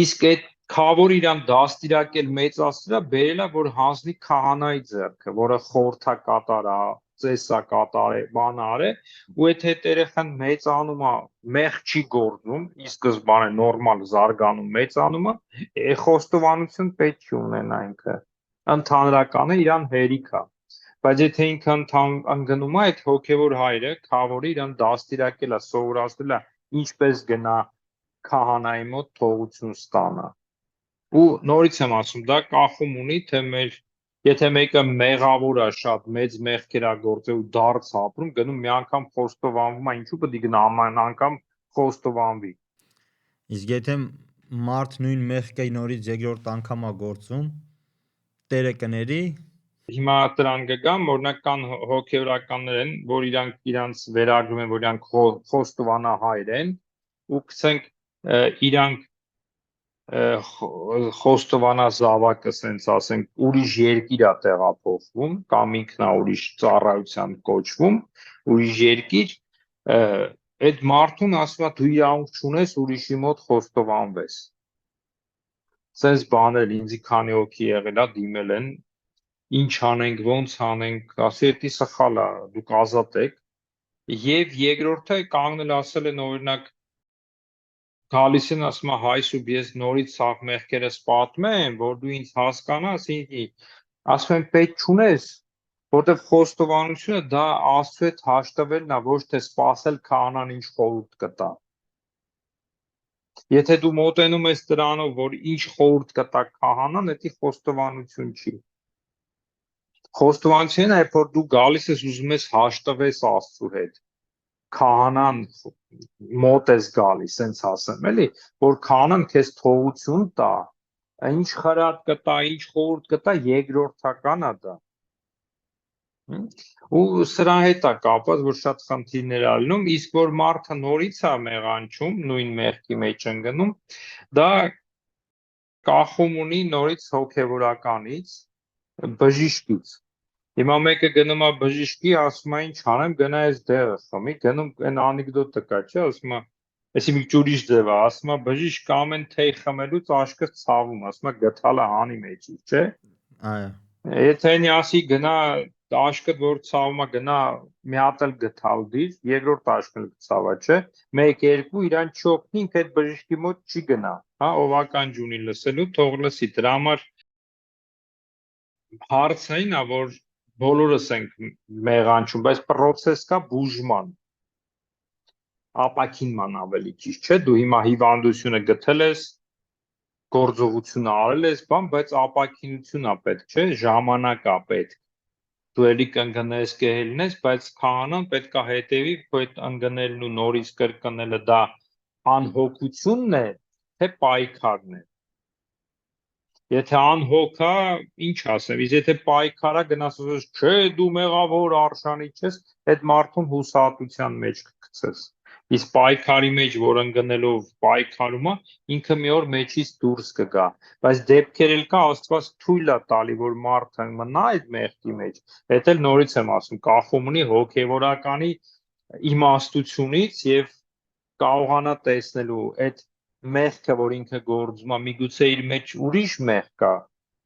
իսկ այդ քավոր իրան դաստիարակել մեծացրա բերելա որ հանձնի քահանայի ձեռքը, որը խորհրդակատար է, ծեսա կատարե, բան արե, ու եթե այդ երեխան մեծանում է, մեղ չի գործում, ի սկզբանե նորմալ զարգանում, մեծանում է, խոստովանություն պետք չի ունենա ինքը, ընդհանրականը իրան հերիք է, բայց եթե ինքը ընկնում է այդ հոգևոր հայրը, քավորը իրան դաստիարակել է, սովորացրել է ինչպես գնա քահանայի մոտ թողություն ստանա։ Ու նորից եմ ասում, դա կախում ունի, թե եթե մեկը մեղավոր է, շատ մեծ մեղքեր է գործել ու դարձ ապրում, գնում մի անգամ խոստովանվում է, ինչու պետք է գնա ամեն անգամ խոստովանվի։ Իսկ եթե մարդ նույն մեղքը նորից երկրորդ անգամ է գործում, Տերը կների։ Հիմա դրան կգամ, օրինակ կան հոգևորականներ են, որ իրանց վերագրում են, որ իրանք խոստովանահայր են, ու գցենք իրանք խոստովանազավակը, ասենց ասենք, ուրիշ երկիր է տեղափոխվում, կամ ինքն է ուրիշ ծառայության կոչվում, ուրիշ երկիր, այդ մարդուն ասում է դու իրավունք չունես ուրիշի մոտ խոստովանվես։ Սենց բաներ ինձի քանի հոգի եղել է, դիմել են, ինչ անենք, ոնց անենք, ասի էդի սխալ է, դուք ազատ եք, եւ երկրորդը կանգնել ասել են օրինակ գալիս են ասում է հայսուբ ես նորից սաղ մեղքերս պատմեմ, որ դու ինձ հասկանաս, ասում են պետք չունես, որտեղ խոստովանությունը դա Աստծո հետ հաշտվելն է, ոչ թե սпасել քահանան ինչ խորհուրդ կտա։ Եթե դու մոտենում ես դրանով, որ ինչ խորհուրդ կտա քահանան, դա խոստովանություն չի։ Խոստովանությունն է, որ դու գալիս ես ուզում ես հաշտվես Աստծո հետ։ Քահանան մոտ ես գալիս, սենց ասեմ, էլի, որ քահանան քեզ թողություն տա, ինչ խրատ կտա, ինչ խորհուրդ կտա, երկրորդական է դա։ Ու սրա հետ է կապված, որ շատ խնդիրներ ա լինում, իսկ որ մարդը նորից է մեղանչում, նույն մեղքի մեջ ընկնում, դա կախում ունի նորից հոգևորականից, բժիշկից։ Հիմա մեկը գնում է բժիշկի, ասում է ինչ անեմ, գնա այս դեղը խմի, գնում այն անեկդոտը կա, չէ, ասում է, այսի մի ուրիշ ձև է, ասում է բժիշկ ամեն թեյ խմելուց աշկը ցավում, ասում է գթալը հանի մեջի, չէ։ Այո։ Եթե ինի ասի գնա աշկը որ ցավում է, գնա մի հատ էլ գթալ դիր, երկրորդ աշկը ցավա, չէ։ 1-2 իրան չօգնի, ինքը այդ բժիշկի մոտ չի գնա, հա, ով ականջ ունի լսելու, թող լսի, դրա համար հարցն է, որ բոլորս ենք մեղանչում, բայց process կա բուժման, ապակինման ավելի ճիշտ, չէ, դու հիմա հիվանդությունը գտել ես, գործողությունը արել ես, բայց ապակինություն է պետք, չէ, ժամանակ է պետք, դու էլի կընկնես կհելնես, բայց քահանան պետք է հետևի, որ այդ ընկնելն ու նորից կրկնելը դա անհոգությունն է, թե պայքարն է։ Եթե անհոգ է, ինչ ասեմ, իսկ եթե պայքարա գնաս ասես, չէ, դու մեղավոր արժանի չես, այդ մարդուն հուսահատության մեջ կգցես։ Իսկ պայքարի մեջ, որ ընկնելով պայքարում է, ինքը մի օր մեջից դուրս կգա։ Բայց դեպքեր էլ կա, Աստված թույլ է տալի, որ մարդը մնա այդ մեղքի մեջ։ Դա էլ նորից եմ ասում, կախում ունի հոգևորականի իմաստությունից եւ կարողանա տեսնելու այդ մեղքը, որ ինքը գործում է, միգուցե իր մեջ ուրիշ մեղ կա,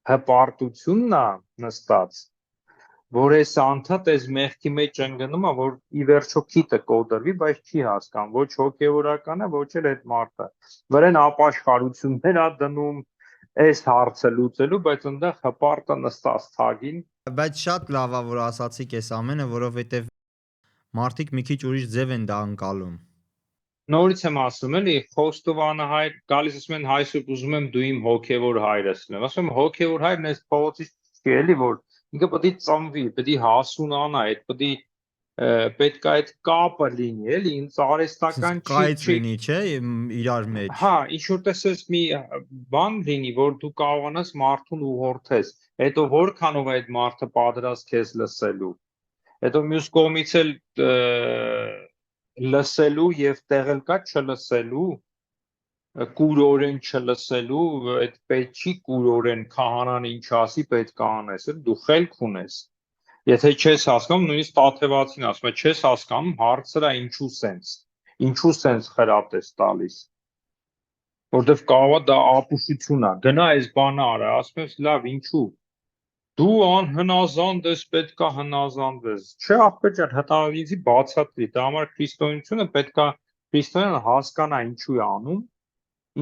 հպարտությունն է նստած, որ այս անդադ այս մեղքի մեջ ընկնում է, որ ի վերջո քիթը կոտրվի, բայց չի հասկանում, ոչ հոգևորականը, ոչ էլ այդ մարդը։ Վրան ապաշխարություններ ա դնում, այս հարցը լուծելու, բայց այնտեղ հպարտը նստած թագին։ Բայց շատ լավ է, որ ասացիք այս ամենը, որովհետև մարդիկ մի քիչ ուրիշ ձև են դա անցալում։ Նորից եմ ասում, էլի, խոստովանահայր գալիս ասում են հայսուր ուզում եմ դու իմ հոգևոր հայրս լինեմ։ Ասում եմ հոգևոր հայրն էս փողոցից չի, էլի, որ ինքը պետք է ծնվի, պետք է հասունանա, պետք է այդ կապը լինի, էլի, ինձ արհեստական Կայծ լինի, չէ, իրար մեջ։ Հա, ինչ որ տեսես մի բան լինի, որ դու կարողանաս մարդուն ուղղորդես, հետո որքանով այդ մարդը պատրաստ քեզ լսելու։ Հետո մյուս կողմից էլ լսելու եւ տեղել կա չլսելու, կուրորեն չլսելու, այդ պետք չի կուրորեն քահանան ինչ ասի պետք է անես, դու խելք ունես։ Եթե չես հասկանում, նույնիսկ Տաթևացին ասում է, չես հասկանում, հարցրա ինչու սենց խրատ ես տալիս, որտեվ կարող է դա ապուշություն է, գնա այս բանը արա, ասում ես լավ, ինչու։ Դու անհնազանդ ես, պետք է հնազանդվես։ Չէ, աղբեր ջան, հտալիզի բացատրի, դա համար քրիստոնեությունը պետք է քրիստոնյան հասկանա ինչու է անում,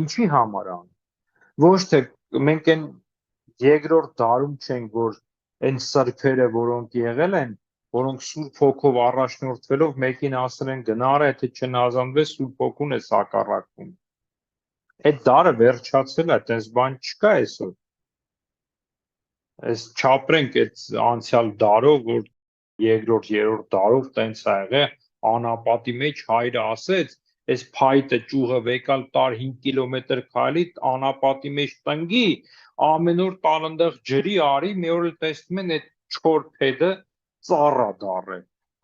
ինչի համար է անում։ Ոչ թե մենք այն երկրորդ դարում չենք, որ այն սրբերը, որոնք եղել են, որոնք Սուրբ Հոգով առաջնորդվելով մեկին ասել են գնարա, եթե չնազանդվես Սուրբ Հոգուն ես հակառակվում։ Այդ դարը վերջացել է, այտենց բան չկա այսօր։ Այս չապրենք այդ անցյալ դարով, որ երկրորդ, երրորդ դարով տենց ա եղել, անապատի մեջ հայրը ասեց, այս փայտը ճյուղը վեկալ տար 5 կիլոմետր քայլի, անապատի մեջ տնգի, ամեն օր տաննդեղ ջրի արի, մի օր էլ տեսնում են այդ չոր փեդը ծառա դառը։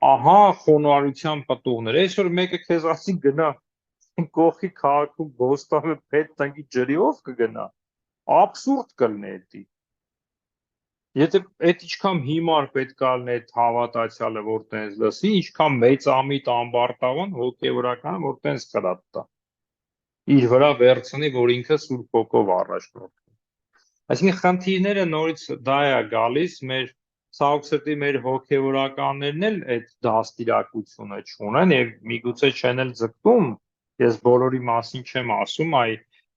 Ահա խոնարհության պտուղներ։ Այսօր մեկը քեզ ասի գնա կողքի քաղաքում Բոստոնը փեդ տնգի ջրիով կգնա։ Աբսուրդ կլինի դա։ Եթե այդ ինչքան հիմար պետք է լինի այդ հավատացյալը, որ տենց լսի, ինչքան մեծ ամիտ ամբարտավան հոգևորականը, որ տենց կրատ տա։ Իր վրա վերցնի, որ ինքը Սուրբ Հոգով առաջնորդվի։ Այսինքն խնդիրները նորից դա է գալիս, մեր ցավոք մեր հոգևորականներն էլ այդ դաստիարակությունը չունեն եւ միգուցե չեն էլ ձգտում, ես բոլորի մասին չեմ ասում, այ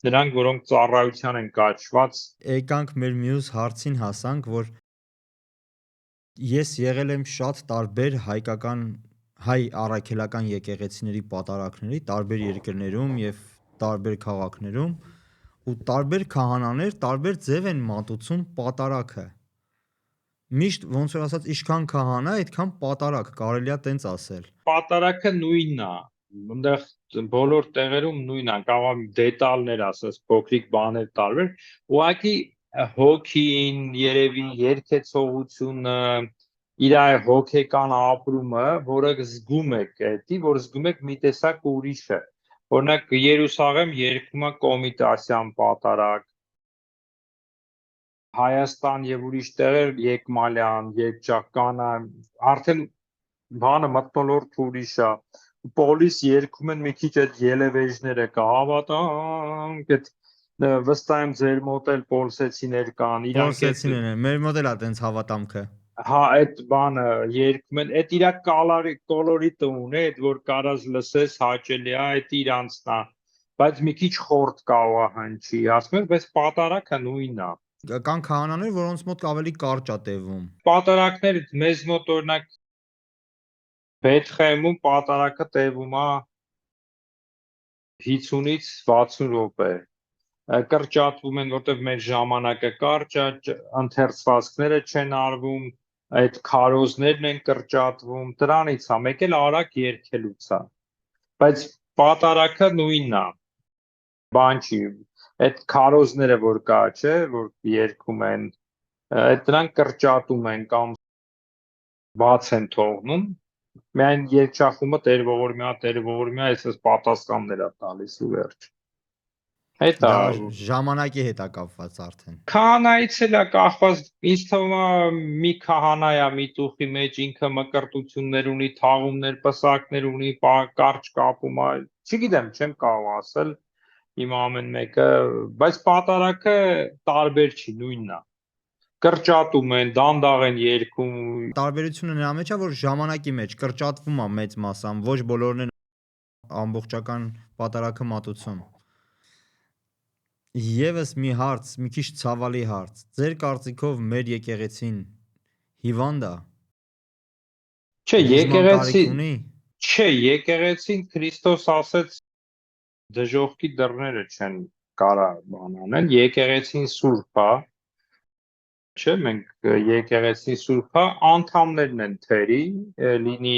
նրանք, որոնք ծառայության են կաչված։ Եկանք մեր մյուս հարցին հասանք, որ ես եղել եմ շատ տարբեր հայ առաքելական եկեղեցիների պատարակների, տարբեր երկրներում եւ տարբեր քաղաքներում, ու տարբեր քահանաներ տարբեր ձև են մատուցում պատարակը։ Միշտ ոնց որ ասած, ինչքան քահանա, այդքան պատարակ, կարելի է տենց ասել։ Պատարակը նույնն է, այնտեղ բոլոր տեղերում նույնն է, կարող դետալներ ասես, փոքրիկ բաներ տարբեր, ուղղակի հոգին, երևի երկեցողությունը, իր հոգեկան ապրումը, որը զգում եք, էդի, որ զգում եք մի տեսակ ուրիշը։ Օրինակ Երուսաղեմ երգում է կոմիտասյան պատարակ, Հայաստան եւ ուրիշ տեղեր Եկմալյան, Երկճականը, արդեն բանը մթնոլորտ ուրիշ է։ Պոլիս երգում են մի քիչ այդ ելևեժները կա, հավատանք, այդ վստահ եմ ձեր մոտ էլ պոլսեցիներ կան, իրանք Պոլսեցիներ են, մեր մոտ էլ է տենց հավատամքը։ հա այդ բանը երգում են, այդ իրա կոլորիտը ունի, այդ որ կարած լսես հաճելի է, այդ իրանցն է, բայց մի քիչ խորտ կարող է հնչի, ասում եմ, բայց պատարակը նույնն է։ Կան քահանաներ, որոնց մոտ ավելի կարճ է տևում։ Պատարակներ մեզ մոտ օրինակ Բեթխեմում պատարակը տևում է 50-ից 60 րոպե։ Կրճատվում են, որտեղ մեր ժամանակը կարճ է, ընթերցվածքները չեն արվում, այդ քարոզներն են կրճատվում, դրանից է, մեկ էլ արագ երգելուց է։ Բայց պատարակը նույնն է։ Բան չի, այդ քարոզները որ կա, չէ, որ երգում են, այդ դրանք կրճատում են կամ բաց են թողնում, միայն երգչախումբը Տեր ողորմյա, այսպես պատասխաններ է տալիս ու վերջ։ Այդ Դա է ժամանակի հետ է կապված արդեն։ քահանայից էլ է կախված, ինձ թվում է մի քահանա է միտուխի մեջ, ինքը մկրտություններ ունի, թաղումներ, պսակներ ունի, կարճ կապում է, չգիտեմ, չեմ կարող ասել իմ ամեն մեկը, բայց պատարակը տարբեր չի, նույնն է։ Կրճատում են, դանդաղ են երգում։ Տարբերությունը նրա մեջ է, որ ժամանակի մեջ կրճատվում է մեծ մասամբ, ոչ բոլորն են ամբողջական պատարակը մատուցում։ Եվս մի հարց, մի քիչ ցավալի հարց։ Ձեր կարծիքով մեր եկեղեցին հիվանդ է։ Չէ, եկեղեցի եկեղեցին Քրիստոս ասեց դժոխքի դռները չեն կարա բան անել, եկեղեցին սուրբ է, չէ, մենք եկեղեցի սուրբ է, անդամներն են թերի, լինի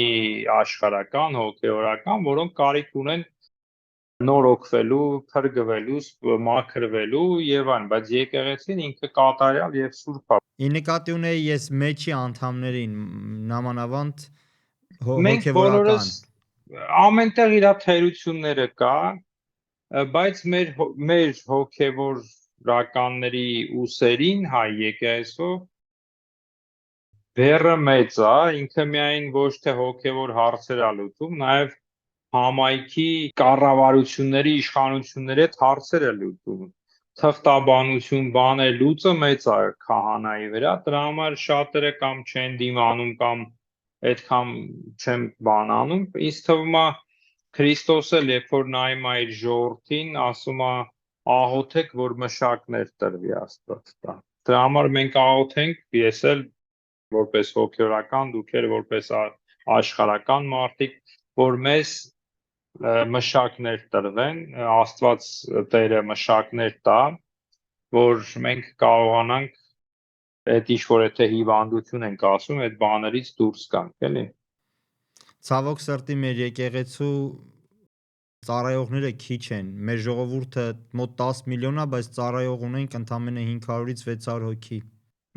աշխարհական, հոգևորական, որոնք կարիք ունեն նոր օգվելու, փրկվելու, մաքրվելու եւ այլն, բայց եկեղեցին ինքը կատարյալ եւ սուրբ է։ Ի նկատի ունեի ես մեջի անդամներին, նամանավանդ Մենք բոլորս հոգևորական։ ամենտեղ իր թերությունները կա, բայց մեր հոգևորականների ուսերին հայ եկեղեցու Բերը մեծ է, ինքը միայն ոչ թե հոգևոր հարցեր է լուծում, նաև համայնքի կառավարությունների, իշխանությունների հետ հարցեր է լուծում։ Թղթաբանություն, բաներ լուծը մեծ է քահանայի վրա, դրա համար շատերը կամ չեն դիմանում կամ այդքան չեն բանանում։ Ինձ թվում է Քրիստոսը, երբ որ նայում է իր ժողովրդին, ասում է աղոթեք, որ մշակներ տրվի Աստված տա։ Դրա համար մենք աղոթենք, ես էլ որպես հոգևորական, դուք էլ որպես աշխարհական մարդիկ, որ մեզ մշակներ տրվեն, Աստված Տերը մշակներ տա, որ մենք կարողանանք այդ ինչ որ եթե հիվանդություն ենք ասում, այդ բաներից դուրս գանք, էլի։ Ցավոք սրտի մեր եկեղեցու ծառայողները քիչ են։ Մեր ժողովուրդը մոտ 10 միլիոն է, բայց ծառայող ունենք ընդամենը 500-ից 600 հոգի։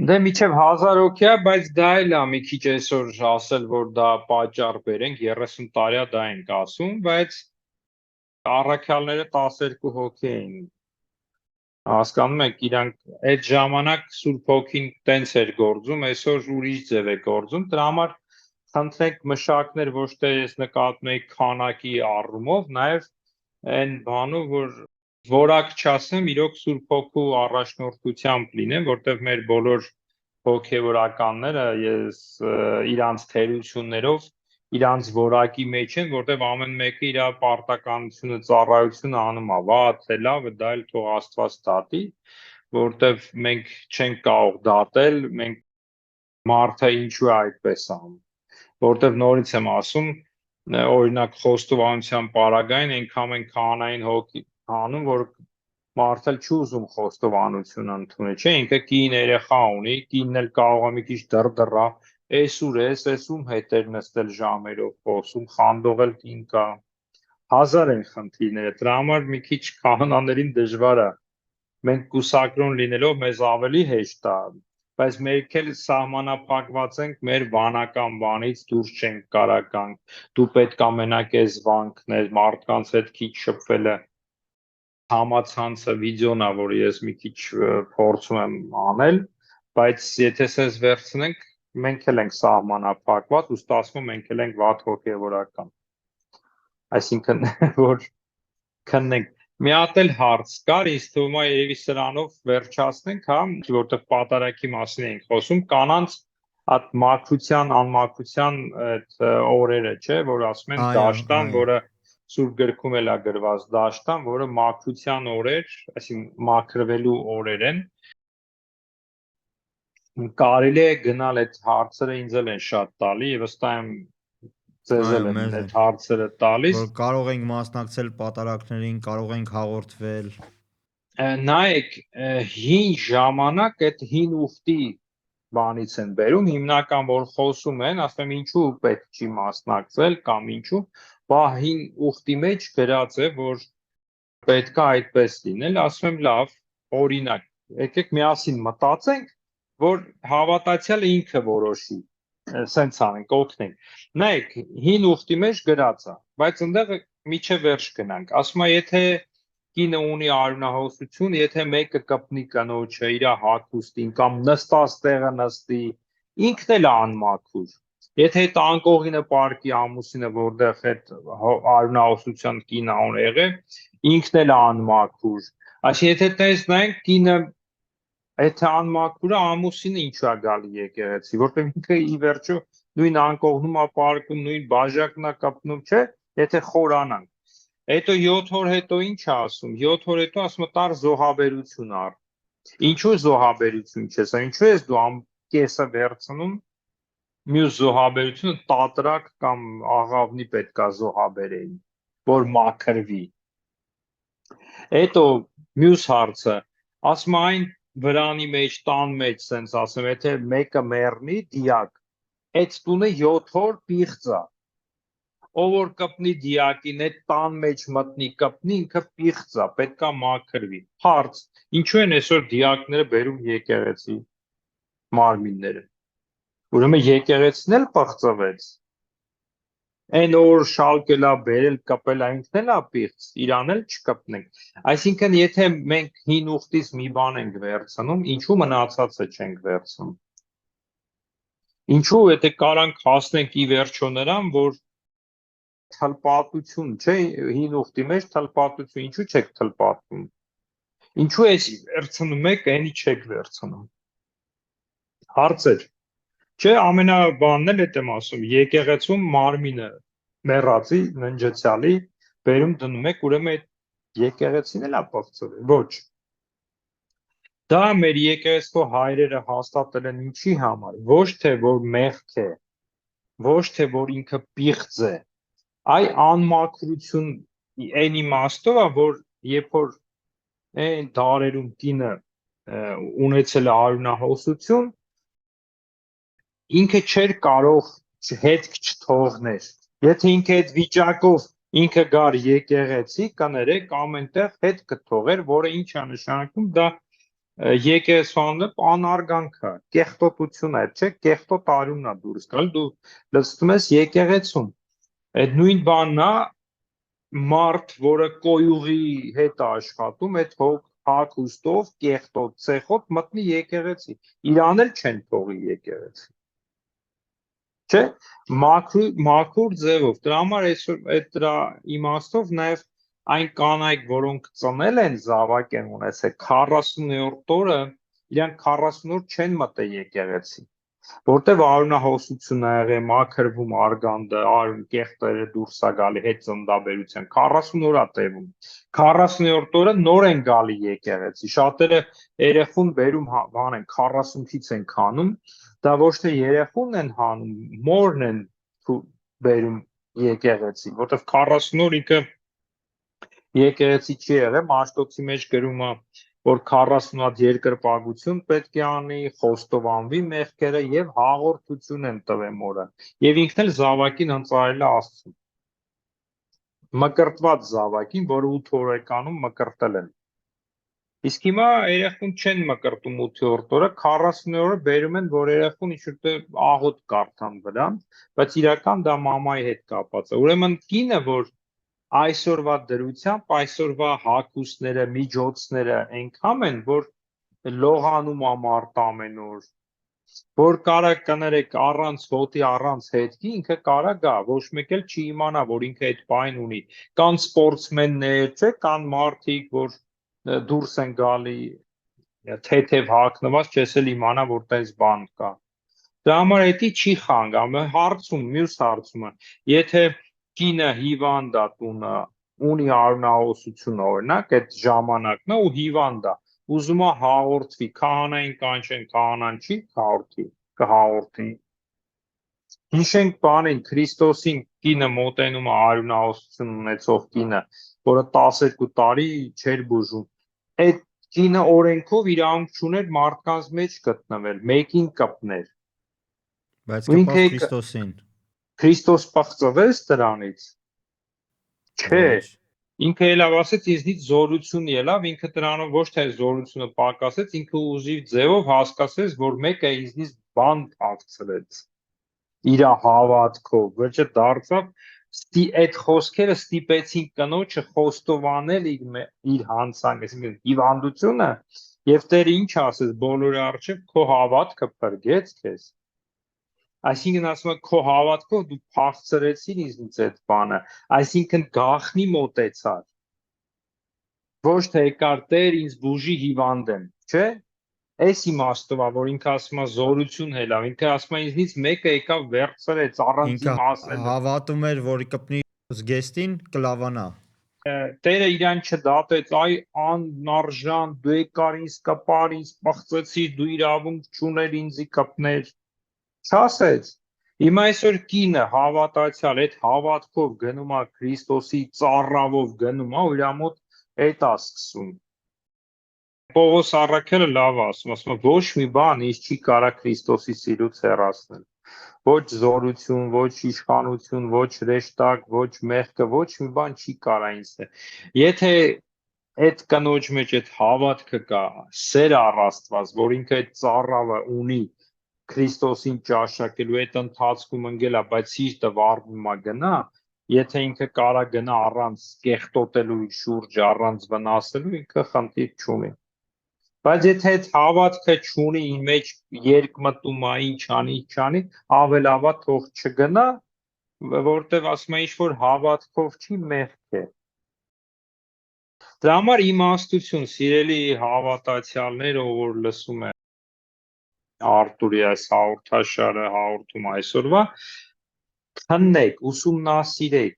Դե միջև 1000 հոգի է, բայց դա էլ է մի քիչ այսօր ասել, որ դա պատճառ բերենք, 30 տարի է դա ենք ասում, բայց առաքյալները 12 հոգի էին։ Հասկանում եք, իրանք այդ ժամանակ Սուրբ Հոգին տենց էր գործում, այսօր ուրիշ ձև է գործում, դրա համար խնդրենք մշակներ ոչ թե ես նկատում եմ քանակի առումով, նաև այն բանով, որ որակ չասեմ, իրոք Սուրբ Հոգու առաջնորդությամբ լինեն, որտեղ մեր բոլոր հոգևորականները ես իրանց թերություններով իրանց որակի մեջ են, որտեղ ամեն մեկը իր պարտականությունը, ծառայությունը անում է, վատ թե լավ, դա էլ թող Աստված դատի, որտեղ մենք չենք կարող դատել, մենք մարդը ինչու է այդպես անում, որտեղ նորից եմ ասում, օրինակ խոստովանության պարագային այնքան են քահանային հոգի անում, որ մարդը չի ուզում խոստովանություն ընդունել, չէ, ինքը կին երեխա ունի, կինն էլ կարող է մի քիչ դրդռա, էս ուր ես, էս ում հետ էր նստել ժամերով խոսում, խանդողել կին կա, 1000 են խնդիրները, դրա համար մի քիչ քահանաներին դժվար է, մենք կուսակրոն լինելով մեզ ավելի հեշտ է, բայց մենք էլ սահմանափակված ենք մեր վանական բանից դուրս չենք կարա գանք, դու պետք է մենակ ես վանքներ, մարդկանց հետ քիչ շփվելը համացանցը վիդեոն է, որ ես մի քիչ փորձում եմ անել, բայց եթե սենց վերցնենք, մենք էլ ենք սահմանափակված, ու ստացվում մենք էլ ենք վատ հոգևորական։ Այսինքն, որ քննենք։ Մի հատ էլ հարց կար, ինձ թվում է երևի սրանով վերջացնենք, հա, որտեղ պատարագի մասին ենք խոսում, կանանց այդ մաքրության, անմաքրության այդ օրերը, չէ, որ ասում են դաշտան, որը Սուրբ գրքում էլ է գրված դաշտան, որը մաքրության օրեր, այսինքն մաքրվելու օրեր են։ Կարելի է գնալ այդ հարցերը ինձ էլ են շատ տալի եւ վստահ եմ ձեզ էլ են այդ հարցերը տալիս։ Որ կարող ենք մասնակցել պատարակներին, կարող ենք հաղորդվել։ Նայեք, հին ժամանակ այդ հին ուխտի բանից են բերում, հիմնական որ խոսում են, ասում եմ ինչու պետք չի մասնակցել կամ ինչու, բա հին ուխտի մեջ գրած է, որ պետք է այդպես լինել, ասում եմ լավ, օրինակ, եկեք միասին մտածենք, որ հավատացյալը ինքը որոշի, սենց անենք, օգնենք։ Նայեք, հին ուխտի մեջ գրած է, բայց այնտեղ միջև վերջ գնանք, ասում է, եթե կինը ունի արյունահոսություն, եթե մեկը կպնի կնոջը իր հագուստին կամ նստած տեղը նստի, ինքն էլ է անմաքուր։ Եթե այդ անկողինը պարկի ամուսինը, որտեղ այդ արյունահոսության կինը ան եղել, ինքն էլ է անմաքուր։ Այսինքն եթե տեսնենք կինը եթե անմաքուր է, ամուսինը ինչու է գալի եկեղեցի, որտեղ ինքը ի վերջո նույն անկողնում է պարկում, նույն բաժակն է կպնում, չէ՞, եթե խորանանք։ Հետո 7 օր հետո ինչ է ասում, 7 օր հետո ասում է տար զոհաբերություն առ։ Ինչու զոհաբերություն չես, ինչու ես դու կեսը վերցնում, մյուս զոհաբերությունը տատրակ կամ աղավնի պետքա զոհաբերեին, որ մաքրվի։ Հետո մյուս հարցը, ասում այն վրանի մեջ, տան մեջ, սենց ասեմ, եթե մեկը մեռնի, դիակ, այդ տունը 7 օր պիղծ է։ Ով որ կպնի դիակին, այդ տան մեջ մտնի, կպնի, ինքը պիղծ է, պետքա մաքրվի։ Հարց, ինչու են այսօր դիակները բերում եկեղեցի մարմինները։ Ուրեմն եկեղեցին էլ պղծվեց։ Այն օր շալկելա բերել կպելա ինքն էլ ապիղծ, իրան էլ չկպնենք։ Այսինքն եթե մենք հին ուխտից մի բան ենք վերցնում, ինչու մնացածը չենք վերցնում։ Ինչու եթե կարանք հասնենք ի վերջո նրան, որ թլպատություն, չէ, հին ուխտի մեջ թլպատություն, ինչու չեք թլպատում։ Ինչու էս վերցնում եք, այնի չեք վերցնում։ Հարցեր։ Չէ, ամենաբանն էլ էդ եմ ասում, եկեղեցում մարմինը մեռածի, ննջեցյալի բերում դնում եք, ուրեմն այդ եկեղեցին էլ ապացուցել։ Ոչ։ Դա մեր եկեղեցու հայրերը հաստատել են ինչի համար, ոչ թե որ մեղք է, ոչ թե որ ինքը պիղծ է, այ անմաքրություն այն իմաստով է, որ երբ որ այն դարերում կինը ունեցել է արյունահոսություն, ինքը չէր կարող հետք չթողներ։ Եթե ինքը այդ վիճակով ինքը գար եկեղեցի, կներեք ամենտեղ հետ կթողեր, որը ինչ է նշանակում, դա եկեղեցու անարգանք է, կեղտոտություն է, չէ, կեղտոտ արյունն է դուրս գալ, դու լցնում ես եկեղեցում։ Այդ նույն բանն է մարդ, որը կոյուղի հետ է աշխատում, այդ հագուստով, կեղտոտ ցեխոտ մտնի եկեղեցի, իրան էլ չեն թողի եկեղեցի։ Չէ, մաքուր ձևով, դրա համար այսօր այդ դրա իմաստով նաև այն կանայք, որոնք ծնել են, զավակ են ունեցել 40-րդ օրը, իրանք 40 օր չեն մտել եկեղեցի, որտեվ արյունահոսություն ա եղել, մաքրվում արգանդը, արյուն կեղտերը դուրս ա գալի հետ ծննդաբերության, 40 օր ա տևում, 40-րդ օրը նոր են գալի եկեղեցի, շատերը երեխուն բերում բան են 40-ից են քանում, դա ոչ թե երեխուն են հանում, մորն են բերում եկեղեցի, որտեվ 40 օր ինքը եկեղեցի չի եղել, Մաշտոցի մեջ գրում է, որ 40 հատ երկրպագություն պետք է անի, խոստովանվի մեղքերը եւ հաղորդություն են տվել մորը։ Եվ ինքն էլ զավակին ընծայել է Աստծուն։ Մկրտված զավակին, որը 8 օրեկանում մկրտել են։ Իսկ հիմա երեխուն չեն մկրտում 8-րդ օրը, 40 օրը բերում են, որ երեխուն ինչ-որ աղոտ կարդան վրան, բայց իրական դա մամայի հետ կապված է։ Ուրեմն կինը, որ այսօրվա դրությամբ, այսօրվա հագուստները, միջոցները այնքան են, որ լողանում է մարդ ամեն օր, որ կարա կներեք առանց հոտի, առանց հետքի, ինքը կարա գա, ոչ մեկ էլ չի իմանա, որ ինքը այդ բան ունի։ Կան սպորտսմեններ, չէ, կան մարդիկ, որ դուրս են գալի թեթև հագնված, չես էլ իմանա, որ տես բան կա։ Դրա համար էդի չի խանգարում, մյուս հարցումը, եթե կինը հիվանդ է տունը, ունի արյունահոսություն օրինակ, այդ ժամանակն է ու հիվանդ է, ուզում է հաղորդվի, քահանային կանչեն, քահանան չի կհաղորդի։ Հիշենք բանին, Քրիստոսին կինը մոտենում է արյունահոսություն ունեցող կինը, որը 12 տարի չէր բուժում։ Այդ կինը օրենքով իրավունք չուներ մարդկանց մեջ գտնվել, մեկին կպներ։ Բայց կպավ Քրիստոսին։ Քրիստոս պղծվեց դրանից։ Չէ, Ոչ։ ինքը ելավ ասեց ինձնից զորություն ելավ, ինքը դրանով ոչ թե զորությունը պակասեց, ինքը ուժի ձևով հասկացեց, որ մեկը ինձնից բան փախցրեց։ Իր հավատքով, վերջը դարձավ այդ խոսքերը ստիպեցին կնոջը խոստովանել իր հանցանքը, այսինքն հիվանդությունը, եւ Տերը ինչ ասեց բոլորի առջև, քո հավատքը փրկեց քեզ։ Այսինքն ասում է քո հավատքով դու փախցրեցիր ինձնից այդ բանը, այսինքն գախնի մոտեցար։ Ոչ թե եկար Տեր ինձ բուժի հիվանդ եմ, չէ՞։ Այս իմաստով է, որ ինքը ասում է զորություն հելավ, ինքը ասում է ինձնից մեկը եկավ վերցրեց առանց իմ ասել։ Ինքը հավատում էր, որ կպնի զգեստին կլավանա։ Տերը իրան չդատեց, այ անարժան, դու եկար ինձ կպար, ինձ պղծեցիր, դու իրավունք չուներ ինձի կպներ։ Չասեց։ Հիմա այսօր կինը հավատացյալ այդ հավատքով գնում է Քրիստոսի ծառավով գնում է, ու իր մոտ այդ է սկսում։ Պողոս առաքելը լավ ասում է, ոչ մի բան ինձ չի կարա Քրիստոսի սիրուց հեռացնել։ Ոչ զորություն, ոչ իշխանություն, ոչ հրեշտակ, ոչ մեղքը, ոչ մի բան չի կարա ինձ։ Եթե այդ կնոջ մեջ այդ հավատքը կա, սեր առ Աստված, որ ինքը այդ ծառավը ունի, Քրիստոսին ճաշակելու այդ ընթացքում ընկելա, բայց սիրտը վառվում է գնա, եթե ինքը կարա գնա առանց կեղտոտելու իր շուրջը, առանց վնասելու, ինքը խնդիր չունի։ Բայց եթե այդ հավատքը չունի իր մեջ երկմտում է, ինչ անի, ինչ անի, ավելավա թող չգնա, որտեվ ասում է ինչ որ հավատքով չի մեղք է։ Դրա համար իմաստություն, սիրելի հավատացյալներ, ով որ լսում է Արտուրի այս հաղորդաշարը հաղորդում այսօրվա, քննեք, ուսումնասիրեք,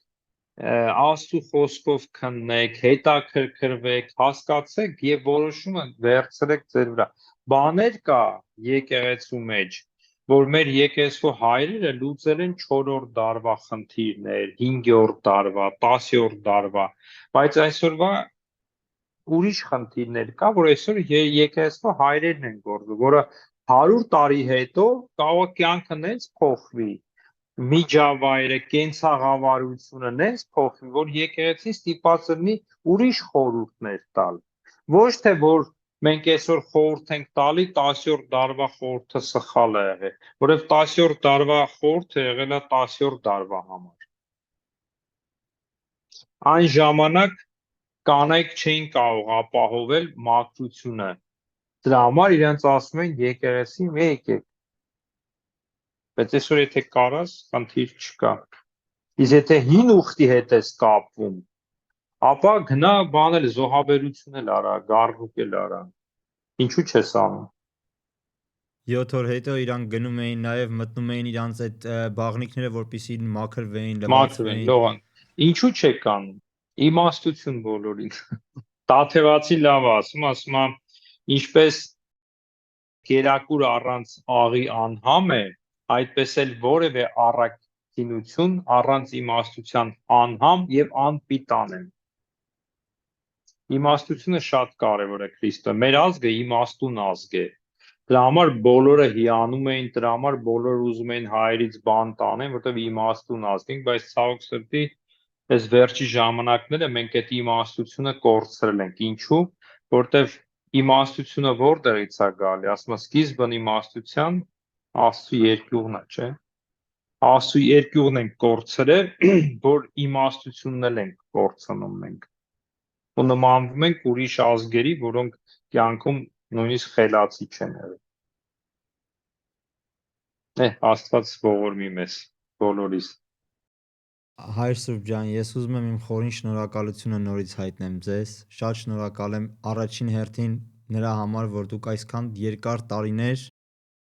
Աստծո խոսքով քննեք, հետաքրքրվեք, հասկացեք եւ որոշումը վերցրեք ձեր վրա։ Բաներ կա եկեղեցու մեջ, որ մեր եկեղեցու հայրերը լուծել են 4-րդ դարվա խնդիրներ, 5-րդ դարվա, 10-րդ դարվա, բայց այսօրվա ուրիշ խնդիրներ կա, որ այսօր եկեղեցու հայրերն են գործում, որը 100 տարի հետո կարող կյանքը նենց փոխվի, միջավայրը, կենցաղավարությունը նենց փոխվի, որ եկեղեցին ստիպված լինի ուրիշ խորհուրդներ տալ։ Ոչ թե որ մենք այսօր խորհուրդ ենք տալի 10-րդ դարվա խորհուրդը սխալ է եղել, որովհետև 10-րդ դարվա խորհուրդը եղել է 10-րդ դարվա համար։ Այն ժամանակ կանայք չէին կարող ապահովել մաքրությունը։ Դրա համար իրենց ասում են եկեղեցի եկեք։ Բայց այսօր եթե կարաս, խնդիր չկա։ Իսկ եթե հին ուխտի հետ ես կապվում, ապա գնա բանել զոհաբերություն էլ արա, գառնուկ էլ արա։ Ինչու չես անում։ 7 օր հետո իրանք գնում էին նաև մտնում էին իրանց այդ բաղնիքները, որպեսզի մաքրվեին, Մաքրվեն, լվացվեին։ լողան։ Ինչու չեք անում։ Իմաստություն բոլորին։ Տաթևացի լավ ասում է, ինչպես կերակուր առանց աղի անհամ է, այդպես էլ որևէ առաքինություն առանց իմաստության անհամ եւ անպիտան է։ Իմաստությունը շատ կարևոր է Քրիստո։ Մեր ազգը իմաստուն ազգ է։ Դրա համար բոլորը հիանում էին, դրա համար բոլորը ուզում էին հայերից բան տանեն, որտեղ իմաստուն ազգ ենք, բայց ցավոք սրտի այս վերջի ժամանակները մենք այդ իմաստությունը կորցրել ենք։ Ինչու՞։ Որտեղ իմաստությունը որտեղից է գալի, ասում եմ, սկիզբն իմաստության Աստծո երկյուղն է, չէ՞։ Աստծո երկյուղն ենք կորցրել, որ իմաստությունն էլ ենք կորցնում մենք։ Ու նմանվում ենք ուրիշ ազգերի, որոնք կյանքում նույնիսկ խելացի չեն եղել։ Աստված ողորմի մեզ բոլորիս։ Հայր Սուրբ ջան, ես ուզում եմ իմ խորին շնորհակալությունը նորից հայտնեմ ձեզ։ Շատ շնորհակալ եմ առաջին հերթին նրա համար, որ դուք այսքան երկար տարիներ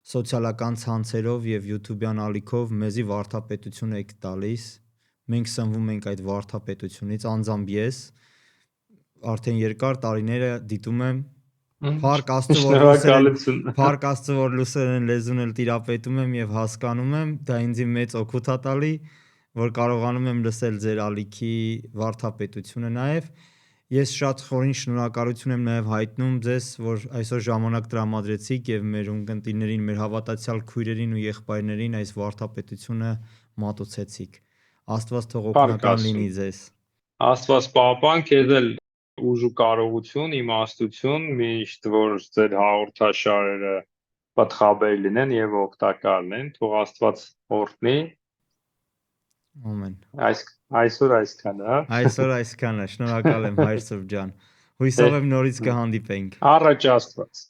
սոցիալական ցանցերով եւ YouTube-յան ալիքով մեզի վարդապետություն եք տալիս։ Մենք սնվում ենք այդ վարդապետությունից, անձամբ ես արդեն երկար տարիները դիտում եմ Փառք Աստծո, որ լուսերեն լեզուն էլ տիրապետում եմ եւ հասկանում եմ, դա ինձ մեծ օգուտ է տալի, որ կարողանում եմ լսել ձեր ալիքի վարդապետությունը նաեւ։ Ես շատ խորին շնորհակալություն եմ նաեւ հայտնում ձեզ, որ այսօր ժամանակ տրամադրեցիք եւ մեր ունկնդիրներին, մեր հավատացյալ քույրերին ու եղբայրներին այս վարդապետությունը մատուցեցիք։ Աստված թող օգնական լինի ձեզ։ Աստված պահպան քեզ էլ ուժ ու կարողություն, իմաստություն, միշտ որ ձեր հաղորդաշարերը պատխաբեր լինեն եւ օգտակար լինեն, թող Աստված օրհնի։ Ամեն։ Այսօր այսքան, հա։ Այսօր այսքանը, շնորհակալ եմ Հայր Սուրբ ջան։ Հույսով եմ նորից կհանդիպենք։ Առաջ Աստված։